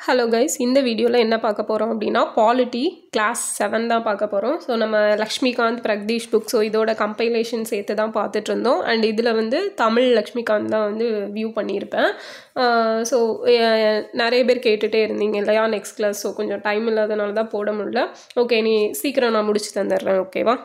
Hello guys, இந்த வீடியோவில் என்ன பார்க்க போகிறோம் அப்படின்னா பாலிட்டி கிளாஸ் 7 தான் பார்க்க போகிறோம். ஸோ நம்ம லக்ஷ்மிகாந்த் பிரக்தீஷ் புக், ஸோ இதோட கம்பைலேஷன் சேர்த்து தான் பார்த்துட்டு இருந்தோம். அண்ட் இதில் வந்து தமிழ் லக்ஷ்மிகாந்த் தான் வந்து வியூ பண்ணியிருப்பேன். ஸோ நிறைய பேர் கேட்டுகிட்டே இருந்தீங்க இல்லையா நெக்ஸ்ட் கிளாஸ். ஸோ கொஞ்சம் டைம் இல்லாதனால தான் போட முடியல. ஓகே, நீ சீக்கிரம் நான் முடிச்சு தந்துடுறேன், ஓகேவா?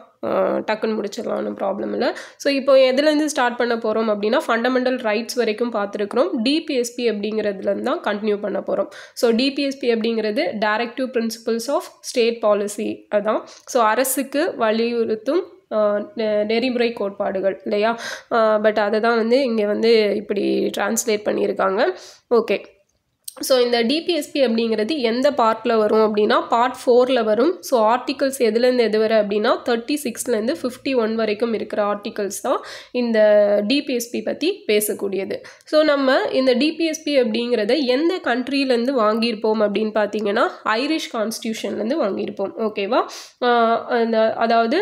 டக்குன்னு முடிச்சிடலாம், ஒன்றும் ப்ராப்ளம் இல்லை. ஸோ இப்போ எதுலேருந்து ஸ்டார்ட் பண்ண போகிறோம் அப்படின்னா ஃபண்டமெண்டல் ரைட்ஸ் வரைக்கும் பார்த்துருக்குறோம். டிபிஎஸ்பி அப்படிங்கிறதுலேருந்து தான் கண்டினியூ பண்ண போகிறோம். ஸோ டிபிஎஸ்பி அப்படிங்கிறது directive principles of state policy, அதான். ஸோ அரசுக்கு வலியுறுத்தும் நெறிமுறை கோட்பாடுகள் இல்லையா? பட் அதை தான் வந்து இங்கே வந்து இப்படி டிரான்ஸ்லேட் பண்ணியிருக்காங்க. ஓகே, ஸோ இந்த டிபிஎஸ்பி அப்படிங்கிறது எந்த பார்ட்டில் வரும் அப்படின்னா பார்ட் 4ல் வரும். ஸோ ஆர்டிகல்ஸ் எதுலேருந்து எது வரை அப்படின்னா 36லேருந்து 51 வரைக்கும் இருக்கிற ஆர்டிகல்ஸ் தான் இந்த டிபிஎஸ்பி பற்றி பேசக்கூடியது. ஸோ நம்ம இந்த டிபிஎஸ்பி அப்படிங்கிறத எந்த கண்ட்ரிலேருந்து வாங்கியிருப்போம் அப்படின்னு பார்த்தீங்கன்னா ஐரிஷ் கான்ஸ்டியூஷன்லேருந்து வாங்கியிருப்போம், ஓகேவா? அதாவது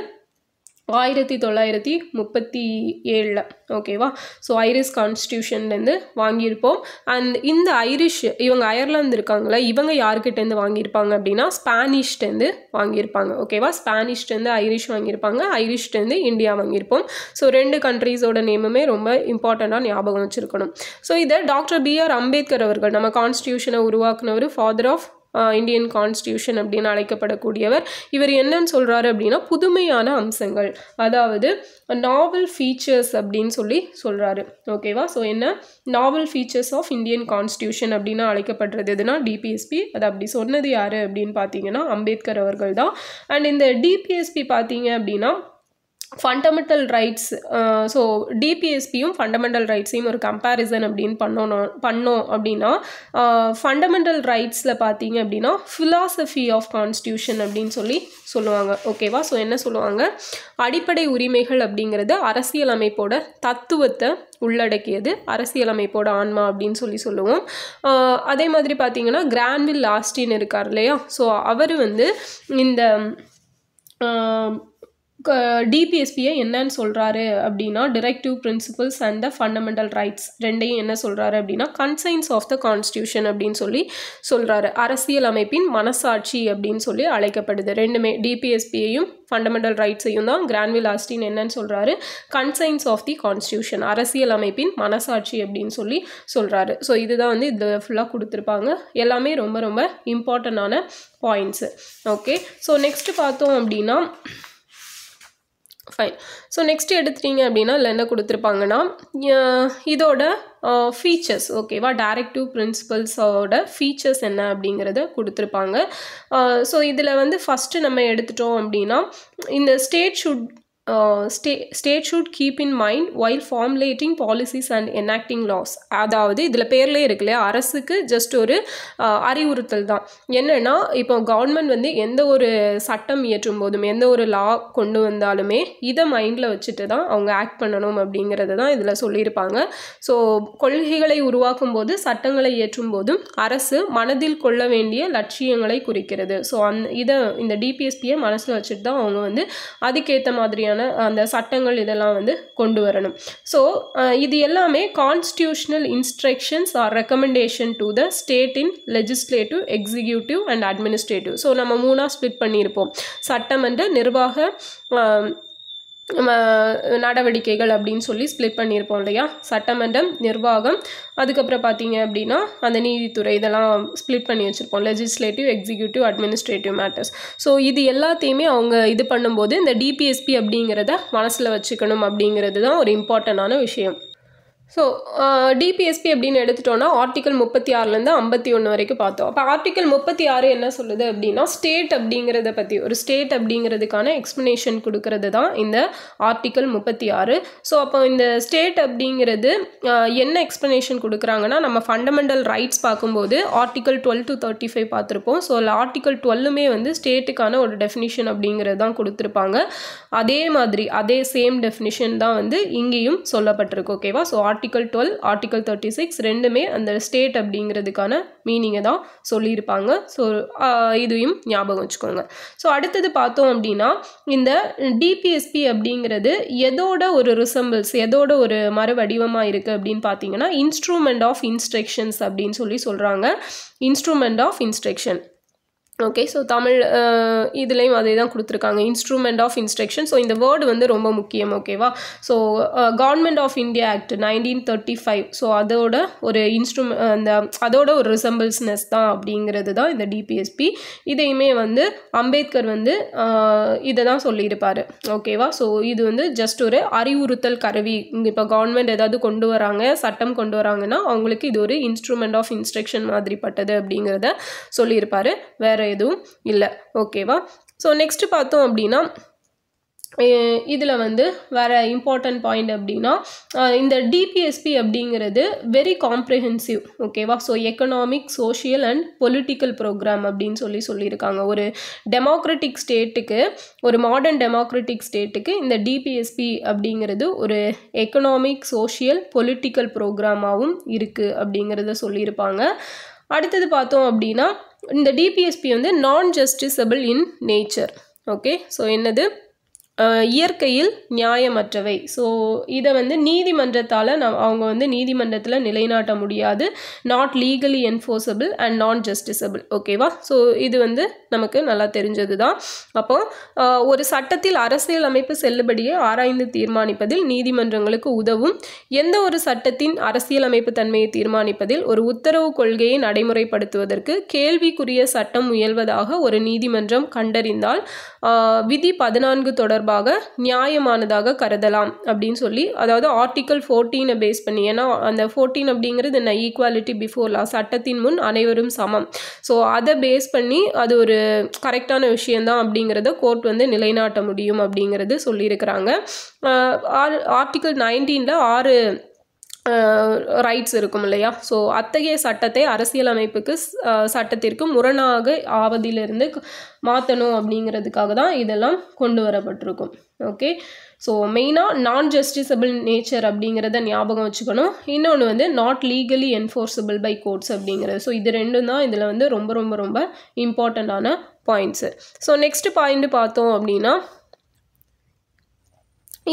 1937, ஓகேவா? ஸோ ஐரிஷ் கான்ஸ்டியூஷன்லேருந்து வாங்கியிருப்போம். அண்ட் இந்த ஐரிஷ், இவங்க அயர்லாந்து இருக்காங்களா, இவங்க யார்கிட்டேருந்து வாங்கியிருப்பாங்க அப்படின்னா ஸ்பானிஷ்டேருந்து வாங்கியிருப்பாங்க, ஓகேவா? ஸ்பானிஷ்டேருந்து ஐரிஷ் வாங்கியிருப்பாங்க, ஐரிஷ்டேருந்து இந்தியா வாங்கியிருப்போம். ஸோ 2 கண்ட்ரீஸோட நேமுமே ரொம்ப இம்பார்ட்டண்ட்டாக ஞாபகம் வச்சுருக்கணும். ஸோ இதை டாக்டர் பிஆர் அம்பேத்கர் அவர்கள், நம்ம கான்ஸ்டியூஷனை உருவாக்குனவர், ஃபாதர் ஆஃப் இந்தியன் கான்ஸ்டியூஷன் அப்படின்னு அழைக்கப்படக்கூடியவர். இவர் என்னன்னு சொல்கிறாரு அப்படின்னா புதுமையான அம்சங்கள், அதாவது நாவல் ஃபீச்சர்ஸ் அப்படின்னு சொல்லி சொல்கிறாரு, ஓகேவா? ஸோ என்ன நாவல் ஃபீச்சர்ஸ் ஆஃப் இந்தியன் கான்ஸ்டியூஷன் அப்படின்னு அழைக்கப்படுறது எதுனா டிபிஎஸ்பி. அது அப்படி சொன்னது யார் அப்படின்னு பார்த்தீங்கன்னா அம்பேத்கர் அவர்கள் தான். அண்ட் இந்த டிபிஎஸ்பி பார்த்தீங்க அப்படின்னா ஃபண்டமெண்டல் ரைட்ஸ், ஸோ டிபிஎஸ்பியும் ஃபண்டமெண்டல் ரைட்ஸையும் ஒரு கம்பேரிசன் அப்படின்னு பண்ணோம் அப்படின்னா ஃபண்டமெண்டல் ரைட்ஸில் பார்த்தீங்க அப்படின்னா ஃபிலாசபி ஆஃப் கான்ஸ்டியூஷன் அப்படின்னு சொல்லுவாங்க, ஓகேவா? ஸோ என்ன சொல்லுவாங்க, அடிப்படை உரிமைகள் அப்படிங்கிறது அரசியலமைப்போட தத்துவத்தை உள்ளடக்கியது, அரசியலமைப்போட ஆன்மா அப்படின்னு சொல்லுவோம். அதே மாதிரி பார்த்தீங்கன்னா கிரான்வில் ஆஸ்டின் இருக்கார் இல்லையா? ஸோ அவர் வந்து இந்த டிபிஎஸ்பியை என்னன்னு சொல்கிறாரு அப்படின்னா directive principles and the fundamental rights ரெண்டையும் என்ன சொல்கிறாரு அப்படின்னா கன்சைன்ஸ் ஆஃப் த கான்ஸ்டியூஷன் அப்படின்னு சொல்கிறாரு. அரசியல் அமைப்பின் மனசாட்சி அப்படின்னு அழைக்கப்படுது. ரெண்டுமே டிபிஎஸ்பியையும் ஃபண்டமெண்டல் ரைட்ஸையும் தான் கிரான்வில் ஆஸ்டின் என்னன்னு சொல்கிறாரு கன்சைன்ஸ் ஆஃப் தி கான்ஸ்டியூஷன், அரசியல் அமைப்பின் மனசாட்சி அப்படின்னு சொல்கிறாரு. ஸோ இதுதான் வந்து இது ஃபுல்லாக கொடுத்துருப்பாங்க. எல்லாமே ரொம்ப ரொம்ப இம்பார்ட்டண்டான பாயிண்ட்ஸு. ஓகே, ஸோ நெக்ஸ்ட்டு பார்த்தோம் அப்படின்னா ஃபைன். ஸோ நெக்ஸ்ட்டு எடுத்துட்டீங்க அப்படின்னா இல்லை என்ன கொடுத்துருப்பாங்கன்னா இதோட ஃபீச்சர்ஸ், ஓகேவா? டைரக்டிவ் பிரின்சிபல்ஸோட ஃபீச்சர்ஸ் என்ன அப்படிங்கிறத கொடுத்துருப்பாங்க. ஸோ இதில் வந்து ஃபஸ்ட்டு நம்ம எடுத்துட்டோம் அப்படின்னா இந்த state should keep in mind while formulating policies and enacting laws. அதாவது இதில் பேர்லேயே இருக்கு இல்லையா, அரசுக்கு ஜஸ்ட் ஒரு அறிவுறுத்தல் தான். என்னென்னா இப்போ கவர்மெண்ட் வந்து எந்த ஒரு சட்டம் இயற்றும் போதும் எந்த ஒரு லா கொண்டு வந்தாலுமே இதை மைண்டில் வச்சுட்டு தான் அவங்க ஆக்ட் பண்ணணும் அப்படிங்கிறது தான் இதில் சொல்லியிருப்பாங்க. ஸோ கொள்கைகளை உருவாக்கும் போது சட்டங்களை இயற்றும் போதும் அரசு மனதில் கொள்ள வேண்டிய லட்சியங்களை குறிக்கிறது. ஸோ இந்த டிபிஎஸ்பியை மனசில் வச்சுட்டு தான் அவங்க வந்து அதுக்கேற்ற மாதிரியான அந்த சட்டங்கள் இதெல்லாம் வந்து கொண்டு வரணும். ஸோ இது எல்லாமே constitutional instructions or recommendation to the state in legislative, executive and administrative. So நம்ம 3ஆக ஸ்ப்ளிட் பண்ணியிருப்போம். சட்டமன்ற, நிர்வாக நடவடிக்கைகள் அப்படின்னு ஸ்ப்ளிட் பண்ணியிருப்போம் இல்லையா? சட்டமன்றம், நிர்வாகம், அதுக்கப்புறம் பார்த்தீங்க அப்படின்னா அந்த நீதித்துறை, இதெல்லாம் ஸ்ப்ளிட் பண்ணி வச்சுருப்போம். Legislative, executive, administrative matters. So இது எல்லாத்தையுமே அவங்க இது பண்ணும்போது இந்த டிபிஎஸ்பி அப்படிங்கிறத மனசில் வச்சுக்கணும் அப்படிங்கிறது தான் ஒரு இம்பார்ட்டண்டான விஷயம். ஸோ டிபிஎஸ்பி அப்படின்னு எடுத்துட்டோன்னா ஆர்டிக்கல் 36லேருந்து 51 வரைக்கும் பார்த்தோம். அப்போ ஆர்டிக்கல் 36 என்ன சொல்லுது அப்படின்னா ஸ்டேட் அப்படிங்கிறத பற்றி, ஒரு ஸ்டேட் அப்படிங்கிறதுக்கான எக்ஸ்ப்ளனேஷன் கொடுக்கறது தான் இந்த ஆர்டிக்கல் 36. ஸோ அப்போ இந்த ஸ்டேட் அப்படிங்கிறது என்ன எக்ஸ்ப்ளனேஷன் கொடுக்குறாங்கன்னா நம்ம ஃபண்டமெண்டல் ரைட்ஸ் பார்க்கும்போது ஆர்டிக்கல் 12 to 35 பார்த்துருப்போம். ஸோ ஆர்டிக்கல் 12மே வந்து ஸ்டேட்டுக்கான ஒரு டெஃபினிஷன் அப்படிங்கிறது தான் கொடுத்துருப்பாங்க. அதே மாதிரி அதே சேம் டெஃபினிஷன் தான் வந்து இங்கேயும் சொல்லப்பட்டிருக்கு, ஓகேவா? ஸோ ஆர்டிகல் 12 ஆர்டிகல் 36 ரெண்டுமே அந்த ஸ்டேட் அப்படிங்கிறதுக்கான மீனிங்கை தான் சொல்லியிருப்பாங்க. ஸோ இதையும் ஞாபகம் வச்சுக்கோங்க. ஸோ அடுத்தது பார்த்தோம் அப்படின்னா இந்த டிபிஎஸ்பி அப்படிங்கிறது எதோட ஒரு ரிசம்பிள்ஸ், எதோட ஒரு மறு வடிவமாக இருக்குது அப்படின்னு பார்த்தீங்கன்னா இன்ஸ்ட்ருமெண்ட் ஆஃப் இன்ஸ்ட்ரக்ஷன்ஸ் அப்படின்னு சொல்கிறாங்க. Instrument of instruction. Okay, so Tamil இதுலேயும் அதே தான் கொடுத்துருக்காங்க, இன்ஸ்ட்ருமெண்ட் ஆஃப் இன்ஸ்ட்ரக்ஷன். ஸோ இந்த வேர்டு வந்து ரொம்ப முக்கியம். ஓகேவா? So government of India act 1935, so அதோட ஒரு அதோட ஒரு ரிசம்பிள்ஸ்னஸ் தான் அப்படிங்கிறது தான் இந்த டிபிஎஸ்பி. இதையுமே வந்து அம்பேத்கர் வந்து இதை தான் சொல்லியிருப்பார். ஓகேவா? ஸோ இது வந்து ஜஸ்ட் ஒரு அறிவுறுத்தல் கருவி. இப்போ கவர்மெண்ட் ஏதாவது கொண்டு வராங்க, சட்டம் கொண்டு வராங்கன்னா அவங்களுக்கு இது ஒரு இன்ஸ்ட்ருமெண்ட் ஆஃப் இன்ஸ்ட்ரக்ஷன் மாதிரிப்பட்டது அப்படிங்கிறத சொல்லியிருப்பார். வேற எதுவும் இல்லை. ஓகேவா? ஸோ நெக்ஸ்ட் பார்த்தோம் அப்படின்னா இதில் வந்து வேறு இம்பார்ட்டன்ட் பாயிண்ட் அப்படின்னா இந்த டிபிஎஸ்பி அப்படிங்கிறது வெரி காம்ப்ரிஹென்சிவ். ஓகேவா? So economic, social and political program அப்படின்னு சொல்லியிருக்காங்க. ஒரு டெமோக்ராட்டிக் ஸ்டேட்டுக்கு, ஒரு மாடர்ன் டெமோக்ராட்டிக் ஸ்டேட்டுக்கு இந்த டிபிஎஸ்பி அப்படிங்கிறது ஒரு எக்கனாமிக், சோஷியல், பொலிட்டிக்கல் ப்ரோக்ராமாகவும் இருக்குது அப்படிங்கிறத சொல்லியிருப்பாங்க. அடுத்தது பார்த்தோம் அப்படின்னா இந்த டிபிஎஸ்பி வந்து non justiciable in nature. Okay, so என்னது? இயற்கையில் நியாயமற்றவை. ஸோ இதை வந்து நீதிமன்றத்தால் அவங்க வந்து நீதிமன்றத்தில் நிலைநாட்ட முடியாது. நாட் லீகலி என்ஃபோர்ஸபிள் அண்ட் நான் ஜஸ்டிசபிள். ஓகேவா? ஸோ இது வந்து நமக்கு நல்லா தெரிஞ்சது தான். அப்போது ஒரு சட்டத்தில் அரசியல் அமைப்பு செல்லுபடியை ஆராய்ந்து தீர்மானிப்பதில் நீதிமன்றங்களுக்கு உதவும். எந்த ஒரு சட்டத்தின் அரசியல் அமைப்பு தன்மையை தீர்மானிப்பதில் ஒரு உத்தரவு கொள்கையை நடைமுறைப்படுத்துவதற்கு கேள்விக்குரிய சட்டம் முயல்வதாக ஒரு நீதிமன்றம் கண்டறிந்தால் விதி 14 தொடர்பாக நியாயமானதாக கருதலாம் அப்படின்னு சொல்லி, அதாவது ஆர்டிகல் 14 பேஸ் பண்ணி, ஏன்னா அந்த 14 அப்படிங்கிறது என்ன? ஈக்குவாலிட்டி பிஃபோர் லா, சட்டத்தின் முன் அனைவரும் சமம். ஸோ அதை பேஸ் பண்ணி அது ஒரு கரெக்டான விஷயந்தான் அப்படிங்கிறத கோர்ட் வந்து நிலைநாட்ட முடியும் அப்படிங்கிறது சொல்லியிருக்கிறாங்க. ஆர்டிகல் 19 6 ரைட்ஸ் இருக்கும் இல்லையா? ஸோ அத்தகைய சட்டத்தை அரசியலமைப்புக்கு சட்டத்திற்கு முரணாக ஆவதிலிருந்து மாற்றணும் அப்படிங்கிறதுக்காக தான் இதெல்லாம் கொண்டு வரப்பட்டிருக்கும். ஓகே, ஸோ மெயினாக நான் ஜஸ்டிசபிள் நேச்சர் அப்படிங்கிறத ஞாபகம் வச்சுக்கணும். இன்னொன்று வந்து not legally enforceable by courts அப்படிங்கிறது. ஸோ இது ரெண்டும் தான் இதில் வந்து ரொம்ப ரொம்ப ரொம்ப இம்பார்ட்டண்ட்டான பாயிண்ட்ஸு. ஸோ நெக்ஸ்ட் பாயிண்ட் பார்த்தோம் அப்படின்னா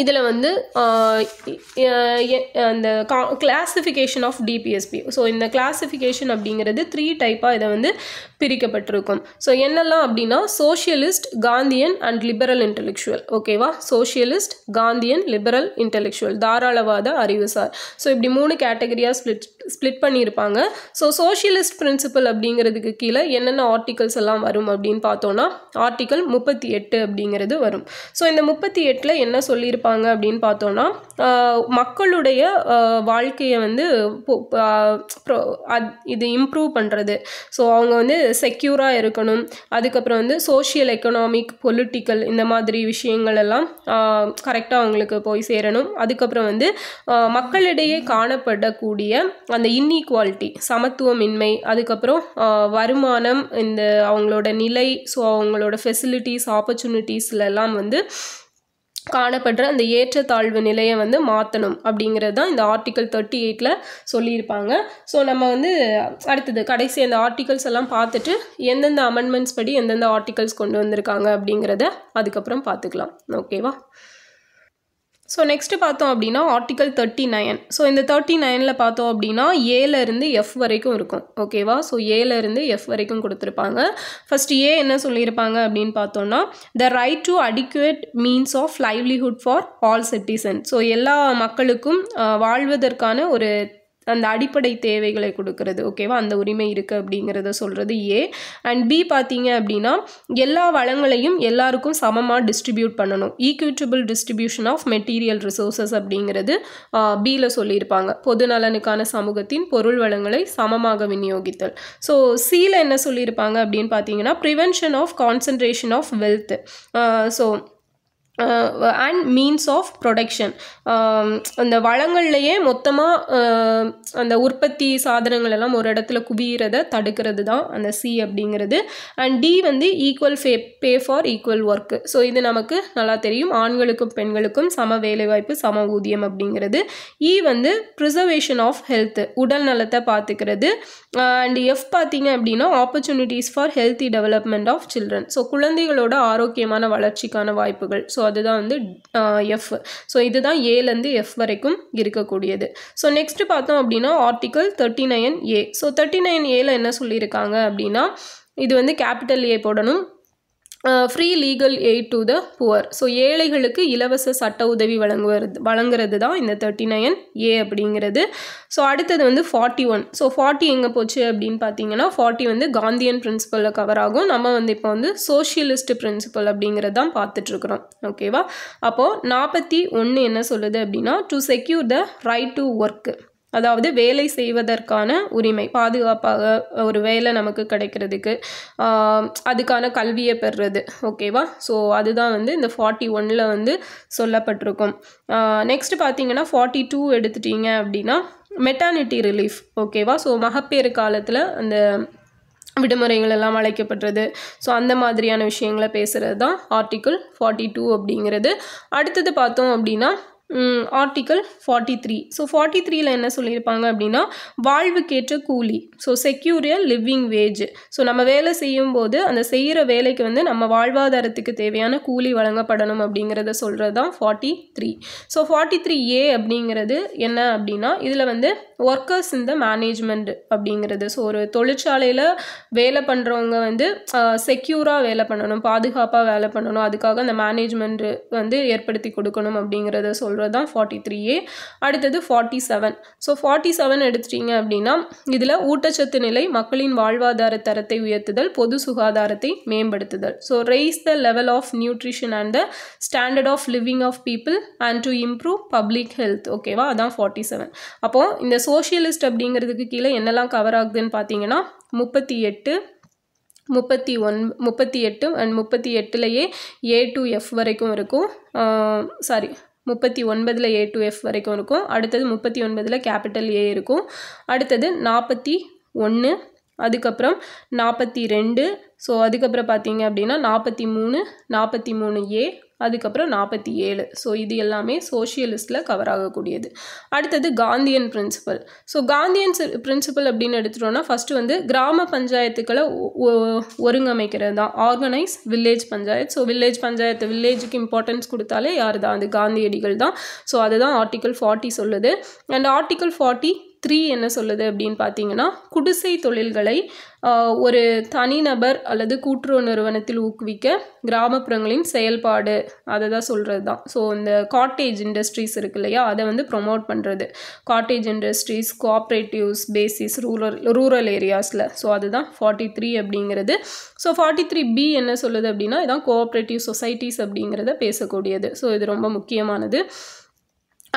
இதில் வந்து அந்த கிளாசிஃபிகேஷன் ஆஃப் டிபிஎஸ்பி. ஸோ இந்த கிளாசிஃபிகேஷன் அப்படிங்கிறது 3 டைப்பாக இதை வந்து பிரிக்கப்பட்டிருக்கும். ஸோ என்னெல்லாம் அப்படின்னா socialist, Gandhian and liberal intellectual. ஓகேவா? சோஷியலிஸ்ட், காந்தியன், லிபரல் இன்டெலெக்சுவல், தாராளவாத, அறிவுசார். ஸோ இப்படி 3 கேட்டகரியாக ஸ்ப்ளிட் பண்ணியிருப்பாங்க. ஸோ சோஷியலிஸ்ட் பிரின்சிபல் அப்படிங்கிறதுக்கு கீழே என்னென்ன ஆர்டிகல்ஸ் எல்லாம் வரும் அப்படின்னு பார்த்தோன்னா ஆர்டிகல் 38 அப்படிங்கிறது வரும். ஸோ இந்த 38ல் என்ன சொல்லியிருப்பாங்க அப்படின்னு பார்த்தோன்னா மக்களுடைய வாழ்க்கையை வந்து இது இம்ப்ரூவ் பண்ணுறது. ஸோ அவங்க வந்து செக்யூராக இருக்கணும். அதுக்கப்புறம் வந்து சோஷியல், எக்கனாமிக், பொலிட்டிக்கல் இந்த மாதிரி விஷயங்கள் எல்லாம் கரெக்டாக அவங்களுக்கு போய் சேரணும். அதுக்கப்புறம் வந்து மக்களிடையே காணப்படக்கூடிய அந்த இன்இக்வாலிட்டி, சமத்துவமின்மை, அதுக்கப்புறம் வருமானம், இந்த அவங்களோட நிலை, ஸோ அவங்களோட ஃபெசிலிட்டிஸ், ஆப்பர்ச்சுனிட்டிஸ்லாம் வந்து காணப்படுற அந்த ஏற்றத்தாழ்வு நிலையை வந்து மாற்றணும் அப்படிங்கிறது தான் இந்த ஆர்டிகல் 38ல் சொல்லியிருப்பாங்க. ஸோ நம்ம வந்து அடுத்தது கடைசி அந்த ஆர்டிகல்ஸ் எல்லாம் பார்த்துட்டு எந்தெந்த அமெண்ட்மெண்ட்ஸ் படி எந்தெந்த ஆர்டிகல்ஸ் கொண்டு வந்திருக்காங்க அப்படிங்கிறத அதுக்கப்புறம் பார்த்துக்கலாம். ஓகேவா? ஸோ நெக்ஸ்ட்டு பார்த்தோம் அப்படின்னா ஆர்டிகல் 39. ஸோ இந்த 39ல் பார்த்தோம் அப்படின்னா ஏலேருந்து எஃப் வரைக்கும் இருக்கும். ஓகேவா? ஸோ ஏலேருந்து எஃப் வரைக்கும் கொடுத்துருப்பாங்க. ஃபஸ்ட்டு ஏ என்ன சொல்லியிருப்பாங்க அப்படின்னு பார்த்தோன்னா the right to adequate means of livelihood for all citizen. So எல்லா மக்களுக்கும் வாழ்வதற்கான ஒரு அந்த அடிப்படை தேவைகளை கொடுக்கறது. ஓகேவா? அந்த உரிமை இருக்குது அப்படிங்கிறத சொல்கிறது ஏ. அண்ட் பி பார்த்தீங்க அப்படின்னா எல்லா வளங்களையும் எல்லாருக்கும் சமமாக டிஸ்ட்ரிபியூட் பண்ணணும். Equitable distribution of material resources அப்படிங்கிறது பியில் சொல்லியிருப்பாங்க. பொது நலனுக்கான சமூகத்தின் பொருள் வளங்களை சமமாக விநியோகித்தல். ஸோ சியில் என்ன சொல்லியிருப்பாங்க அப்படின்னு பார்த்தீங்கன்னா prevention of concentration of wealth. So and means of production. அந்த வளங்கள்லையே மொத்தமாக அந்த உற்பத்தி சாதனங்கள் எல்லாம் ஒரு இடத்துல குவியறதை தடுக்கிறது தான் அந்த சி அப்படிங்கிறது. அண்ட் டி வந்து equal pay for equal work. So இது நமக்கு நல்லா தெரியும், ஆண்களுக்கும் பெண்களுக்கும் சம வேலைவாய்ப்பு சம ஊதியம் அப்படிங்கிறது. இ வந்து ப்ரிசர்வேஷன் ஆஃப் ஹெல்த், உடல் நலத்தை பார்த்துக்கிறது. அண்ட் எஃப் பார்த்தீங்க அப்படின்னா opportunities for healthy development of children. So குழந்தைகளோட ஆரோக்கியமான வளர்ச்சிக்கான வாய்ப்புகள். ஸோ அதுதான் வந்து எஃப். ஸோ இதுதான் ஏலேருந்து எஃப் வரைக்கும் இருக்கக்கூடியது. ஸோ நெக்ஸ்ட் பார்த்தோம் அப்படின்னா ஆர்டிகல் 39A. ஸோ 39Aல என்ன சொல்லியிருக்காங்க அப்படின்னா, இது வந்து கேபிட்டல் ஏ போடணும். Free legal eight to the poor. So ஏழைகளுக்கு இலவச சட்ட உதவி வழங்குறது தான் இந்த 39A அப்படிங்கிறது. ஸோ அடுத்தது வந்து 41. ஸோ 40 எங்கே போச்சு அப்படின்னு பார்த்தீங்கன்னா 40 வந்து காந்தியன் பிரின்சிபலில் கவர் ஆகும். நம்ம வந்து இப்போ வந்து சோஷியலிஸ்ட் பிரின்சிபல் அப்படிங்கிறது தான் பார்த்துட்ருக்குறோம். ஓகேவா? அப்போது 41 என்ன சொல்லுது அப்படின்னா, to secure the right to work, அதாவது வேலை செய்வதற்கான உரிமை, பாதுகாப்பாக ஒரு வேலை நமக்கு கிடைக்கிறதுக்கு, அதுக்கான கல்வியை பெறுறது. ஓகேவா? ஸோ அதுதான் வந்து இந்த 41ல் வந்து சொல்லப்பட்டிருக்கும். நெக்ஸ்ட் பார்த்தீங்கன்னா 42 எடுத்துட்டீங்க அப்படின்னா மெட்டர்னிட்டி ரிலீஃப். ஓகேவா? ஸோ மகப்பேறு காலத்தில் அந்த விடுமுறைகள் எல்லாம் அழைக்கப்படுறது. ஸோ அந்த மாதிரியான விஷயங்களை பேசுகிறது தான் ஆர்டிக்கிள் 42 அப்படிங்கிறது. அடுத்தது பார்த்தோம் அப்படின்னா ஆர்டிக்கல் 43. ஸோ 43ல் என்ன சொல்லியிருப்பாங்க அப்படின்னா, வாழ்வுக்கேற்ற கூலி. ஸோ செக்யூர் எ லிவிங் வேஜ். ஸோ நம்ம வேலை செய்யும்போது அந்த செய்கிற வேலைக்கு வந்து நம்ம வாழ்வாதாரத்துக்கு தேவையான கூலி வழங்கப்படணும் அப்படிங்கிறத சொல்கிறது தான் 43. ஸோ 43A அப்படிங்கிறது என்ன அப்படின்னா, இதில் வந்து ஒர்க்கர்ஸ் இந்த மேனேஜ்மெண்ட் அப்படிங்கிறது. ஸோ ஒரு தொழிற்சாலையில் வேலை பண்ணுறவங்க வந்து செக்யூராக வேலை பண்ணணும், பாதுகாப்பாக வேலை பண்ணணும், அதுக்காக அந்த மேனேஜ்மெண்ட் வந்து ஏற்படுத்தி கொடுக்கணும் அப்படிங்கிறத சொல்கிறது தான் 43A. அடுத்தது 47. ஸோ 47 எடுத்துட்டீங்க அப்படின்னா இதில் ஊட்டச்சத்து நிலை, மக்களின் வாழ்வாதார தரத்தை உயர்த்துதல், பொது சுகாதாரத்தை மேம்படுத்துதல். So raise the level of nutrition and the standard of living of people and to improve public health. ஓகேவா? அதான் 47. அப்போது இந்த சோஷியலிஸ்ட் அப்படிங்கிறதுக்கு கீழே என்னெல்லாம் கவர் ஆகுதுன்னு பார்த்தீங்கன்னா 38 அண்ட் 38லேயே A to F வரைக்கும் இருக்கும். 39ல் A to F வரைக்கும் இருக்கும். அடுத்தது 39ல் கேபிட்டல் ஏ இருக்கும். அடுத்தது 41, அதுக்கப்புறம் 42. ஸோ அதுக்கப்புறம் பார்த்தீங்க அப்படின்னா 43, 43A, அதுக்கப்புறம் 47. ஸோ இது எல்லாமே சோஷியலிஸ்டில் கவர் ஆகக்கூடியது. அடுத்தது Gandhian principle. So Gandhian principle அப்படின்னு எடுத்துட்டோம்னா ஃபஸ்ட்டு வந்து கிராம பஞ்சாயத்துக்களை ஒருங்கமைக்கிறது தான், organise village panchayat. So village panchayat, வில்லேஜுக்கு இம்பார்ட்டன்ஸ் கொடுத்தாலே யார் தான்? அது காந்தியடிகள் தான். ஸோ அதுதான் ஆர்டிக்கல் 40 சொல்லுது. அண்ட் ஆர்டிக்கல் 43 என்ன சொல்லுது அப்படின்னு பார்த்தீங்கன்னா, குடிசை தொழில்களை ஒரு தனிநபர் அல்லது கூட்டுறவு நிறுவனத்தில் ஊக்குவிக்க கிராமப்புறங்களின் செயல்பாடு, அதை தான் சொல்கிறது தான். ஸோ இந்த காட்டேஜ் இண்டஸ்ட்ரீஸ் இருக்கு இல்லையா, அதை வந்து ப்ரொமோட் பண்ணுறது. Cottage industries, cooperatives basis rural ஏரியாஸில். ஸோ அதுதான் 43 அப்படிங்கிறது. ஸோ 43B என்ன சொல்லுது அப்படின்னா, இதான் கோஆப்ரேட்டிவ் சொசைட்டிஸ் அப்படிங்கிறத பேசக்கூடியது. ஸோ இது ரொம்ப முக்கியமானது.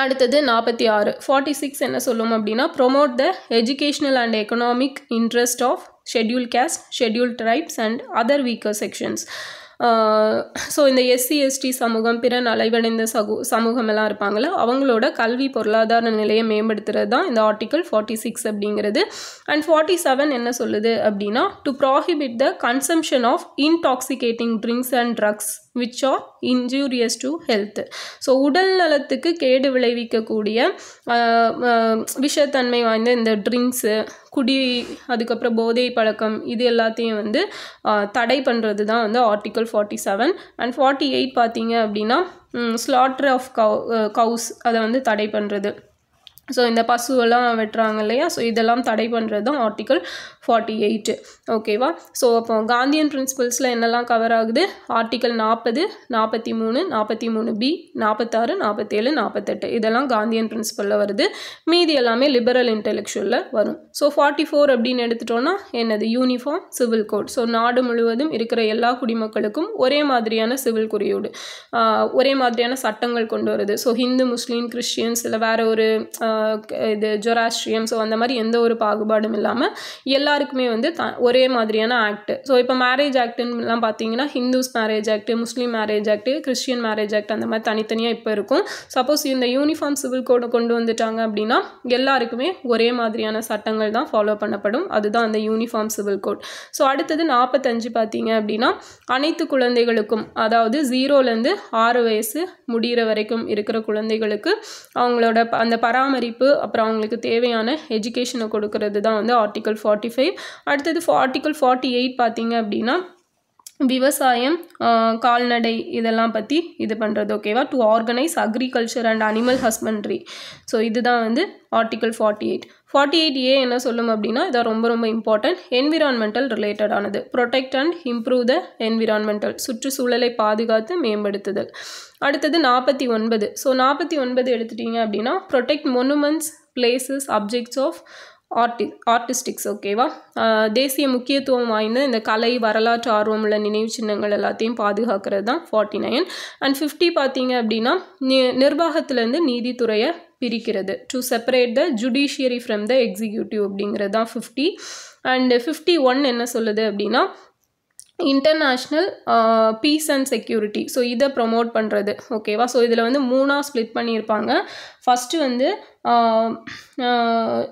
அடுத்தது 46. 46 என்ன சொல்லும் அப்படின்னா, promote the educational and economic interest of scheduled caste, scheduled tribes and other weaker sections. So இந்த எஸ்சி எஸ்டி சமூகம், பிற நலிவடைந்த சமூகம் எல்லாம் இருப்பாங்களா, அவங்களோட கல்வி பொருளாதார நிலையை மேம்படுத்துறது தான் இந்த ஆர்டிக்கல் 46 அப்படிங்கிறது. அண்ட் 47 என்ன சொல்லுது அப்படின்னா, to prohibit the consumption of intoxicating drinks and drugs which are injurious to health. So உடல் நலத்துக்கு கேடு விளைவிக்கக்கூடிய விஷத்தன்மை வாய்ந்த இந்த ட்ரிங்க்ஸு, குடி, அதுக்கப்புறம் போதை பழக்கம், இது எல்லாத்தையும் வந்து தடை பண்ணுறது தான் வந்து ஆர்டிக்கல் 47. அண்ட் 48 பார்த்தீங்க அப்படின்னா ஸ்லாட்டர் ஆஃப் கவுஸ், அதை வந்து தடை பண்ணுறது. ஸோ இந்த பசுவெல்லாம் வெட்டுறாங்க இல்லையா, ஸோ இதெல்லாம் தடை பண்ணுறது தான் ஆர்டிக்கல் 48. ஓகேவா? ஸோ அப்போ காந்தியன் பிரின்சிபல்ஸில் என்னெல்லாம் கவர் ஆகுது? ஆர்டிக்கல் 40, 43, 43B, 46, 47, 48 இதெல்லாம் காந்தியன் பிரின்சிபலில் வருது. மீதி எல்லாமே லிபரல் இன்டெலெக்சுவலில் வரும். ஸோ 44 அப்படின்னு எடுத்துட்டோன்னா என்னது? Uniform civil code. ஸோ நாடு முழுவதும் இருக்கிற எல்லா குடிமக்களுக்கும் ஒரே மாதிரியான சிவில் குறியோடு, ஒரே மாதிரியான சட்டங்கள் கொண்டு வருது. ஸோ ஹிந்து, முஸ்லீம், கிறிஸ்டியன்ஸ் இல்லை வேறு ஒரு இது ஜொராஸ்ட்ரியன், ஸோ அந்த மாதிரி எந்த ஒரு பாகுபாடும் இல்லாமல் எல்லாருக்குமே வந்து ஒரே மாதிரியான ஆக்ட். ஸோ இப்போ மேரேஜ் ஆக்டுலாம் பார்த்தீங்கன்னா ஹிந்துஸ் மேரேஜ் ஆக்ட், முஸ்லீம் marriage act, Christian marriage act அந்த மாதிரி தனித்தனியாக இப்போ இருக்கும். சப்போஸ் இந்த யூனிஃபார்ம் சிவில் கோடை கொண்டு வந்துட்டாங்க அப்படின்னா எல்லாருக்குமே ஒரே மாதிரியான சட்டங்கள் தான் ஃபாலோ பண்ணப்படும். அதுதான் அந்த யூனிஃபார்ம் சிவில் கோட். ஸோ அடுத்தது 45 பார்த்தீங்க அப்படின்னா அனைத்து குழந்தைகளுக்கும், அதாவது 0லேருந்து 6 வயசு முடிகிற வரைக்கும் இருக்கிற குழந்தைகளுக்கு அவங்களோட அந்த பராமரிப்பு அப்புறம் அவங்களுக்கு தேவையான எஜுகேஷனை கொடுக்கறது தான் வந்து ஆர்டிகல் 45. அடுத்தது ஆர்டிகல் 48 பார்த்தீங்க அப்படின்னா விவசாயம், கால்நடை இதெல்லாம் பற்றி இது பண்ணுறது. ஓகேவா? To organise agriculture and animal husbandry. So இதுதான் வந்து ஆர்டிகல் 48. 48A என்ன சொல்லும் அப்படின்னா இதான் ரொம்ப ரொம்ப இம்பார்ட்டன்ட். என்விரான்மெண்டல் ரிலேட்டடானது. Protect and improve the environmental, சுற்றுச்சூழலை பாதுகாத்து மேம்படுத்துதல். அடுத்தது 49. ஸோ 49 எடுத்துட்டீங்க அப்படின்னா protect monuments, places, objects of artistics. ஓகேவா? தேசிய முக்கியத்துவம் வாய்ந்த இந்த கலை, வரலாற்று ஆர்வமுள்ள நினைவு சின்னங்கள் எல்லாத்தையும் பாதுகாக்கிறது தான் 49. அண்ட் 50 பார்த்தீங்க அப்படின்னா நிர்வாகத்திலேருந்து நீதித்துறையை பிரிக்கிறது. To separate the judiciary from the executive அப்படிங்கிறது தான் 50. அண்ட் 51 என்ன சொல்லுது அப்படின்னா international peace and security. So இதை ப்ரொமோட் பண்ணுறது. ஓகேவா? ஸோ இதில் வந்து 3ஆக ஸ்ப்ளிட் பண்ணியிருப்பாங்க. ஃபஸ்ட்டு வந்து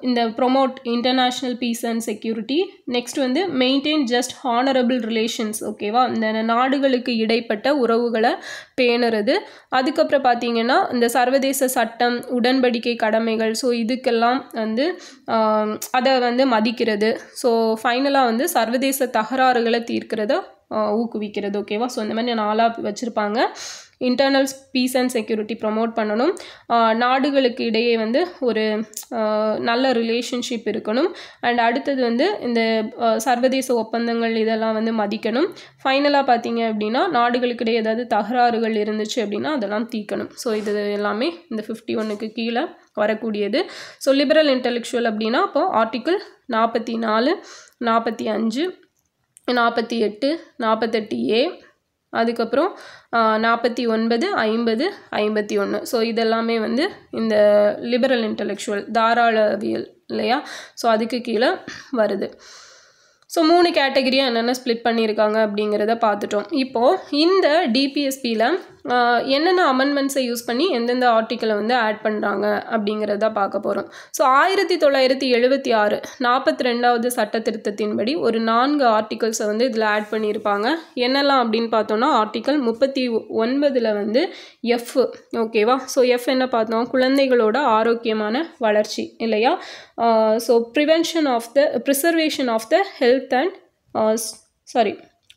இந்த promote international peace and security. Next வந்து மெயின்டைன் ஜஸ்ட் ஹானரபிள் ரிலேஷன்ஸ். ஓகேவா? இந்த நாடுகளுக்கு இடைப்பட்ட உறவுகளை பேணுறது. அதுக்கப்புறம் பார்த்தீங்கன்னா இந்த சர்வதேச சட்டம், உடன்படிக்கை, கடமைகள், ஸோ இதுக்கெல்லாம் வந்து அதை வந்து மதிக்கிறது. ஸோ ஃபைனலாக வந்து சர்வதேச தகராறுகளை தீர்க்கிறத ஊக்குவிக்கிறது. ஓகேவா? ஸோ இந்த மாதிரி 4ஆக வச்சுருப்பாங்க. Internal peace and security promote பண்ணணும். நாடுகளுக்கு இடையே வந்து ஒரு நல்ல ரிலேஷன்ஷிப் இருக்கணும். அண்ட் அடுத்தது வந்து இந்த சர்வதேச ஒப்பந்தங்கள் இதெல்லாம் வந்து மதிக்கணும். ஃபைனலாக பார்த்தீங்க அப்படின்னா நாடுகளுக்கு இடையே ஏதாவது தகராறுகள் இருந்துச்சு அப்படின்னா அதெல்லாம் தீர்க்கணும். ஸோ இது எல்லாமே இந்த 51க்கு கீழே வரக்கூடியது. ஸோ லிபரல் இன்டெலெக்சுவல் அப்படின்னா அப்போ ஆர்டிக்கிள் 44, 45, 48, 48A, அதுக்கப்புறம் 49, 50, 51. ஸோ இதெல்லாமே வந்து இந்த லிபரல் இன்டெலெக்சுவல் தாராளவியல் இல்லையா? ஸோ அதுக்கு கீழே வருது. ஸோ 3 கேட்டகரியாக என்னென்ன ஸ்ப்ளிட் பண்ணியிருக்காங்க அப்படிங்கிறத பார்த்துட்டோம். இப்போது இந்த டிபிஎஸ்பியில் என்னென்ன அமெண்ட்மெண்ட்ஸை யூஸ் பண்ணி எந்தெந்த ஆர்டிக்கிளை வந்து ஆட் பண்ணுறாங்க அப்படிங்கிறத பார்க்க போகிறோம். ஸோ 1976 42வது சட்ட திருத்தத்தின்படி ஒரு 4 ஆர்டிகல்ஸை வந்து இதில் ஆட் பண்ணியிருப்பாங்க. என்னெல்லாம் அப்படின்னு பார்த்தோன்னா ஆர்டிக்கல் 39 வந்து எஃப். ஓகேவா? ஸோ எஃப் என்ன பார்த்தோம்? குழந்தைகளோட ஆரோக்கியமான வளர்ச்சி இல்லையா? So preservation of the health and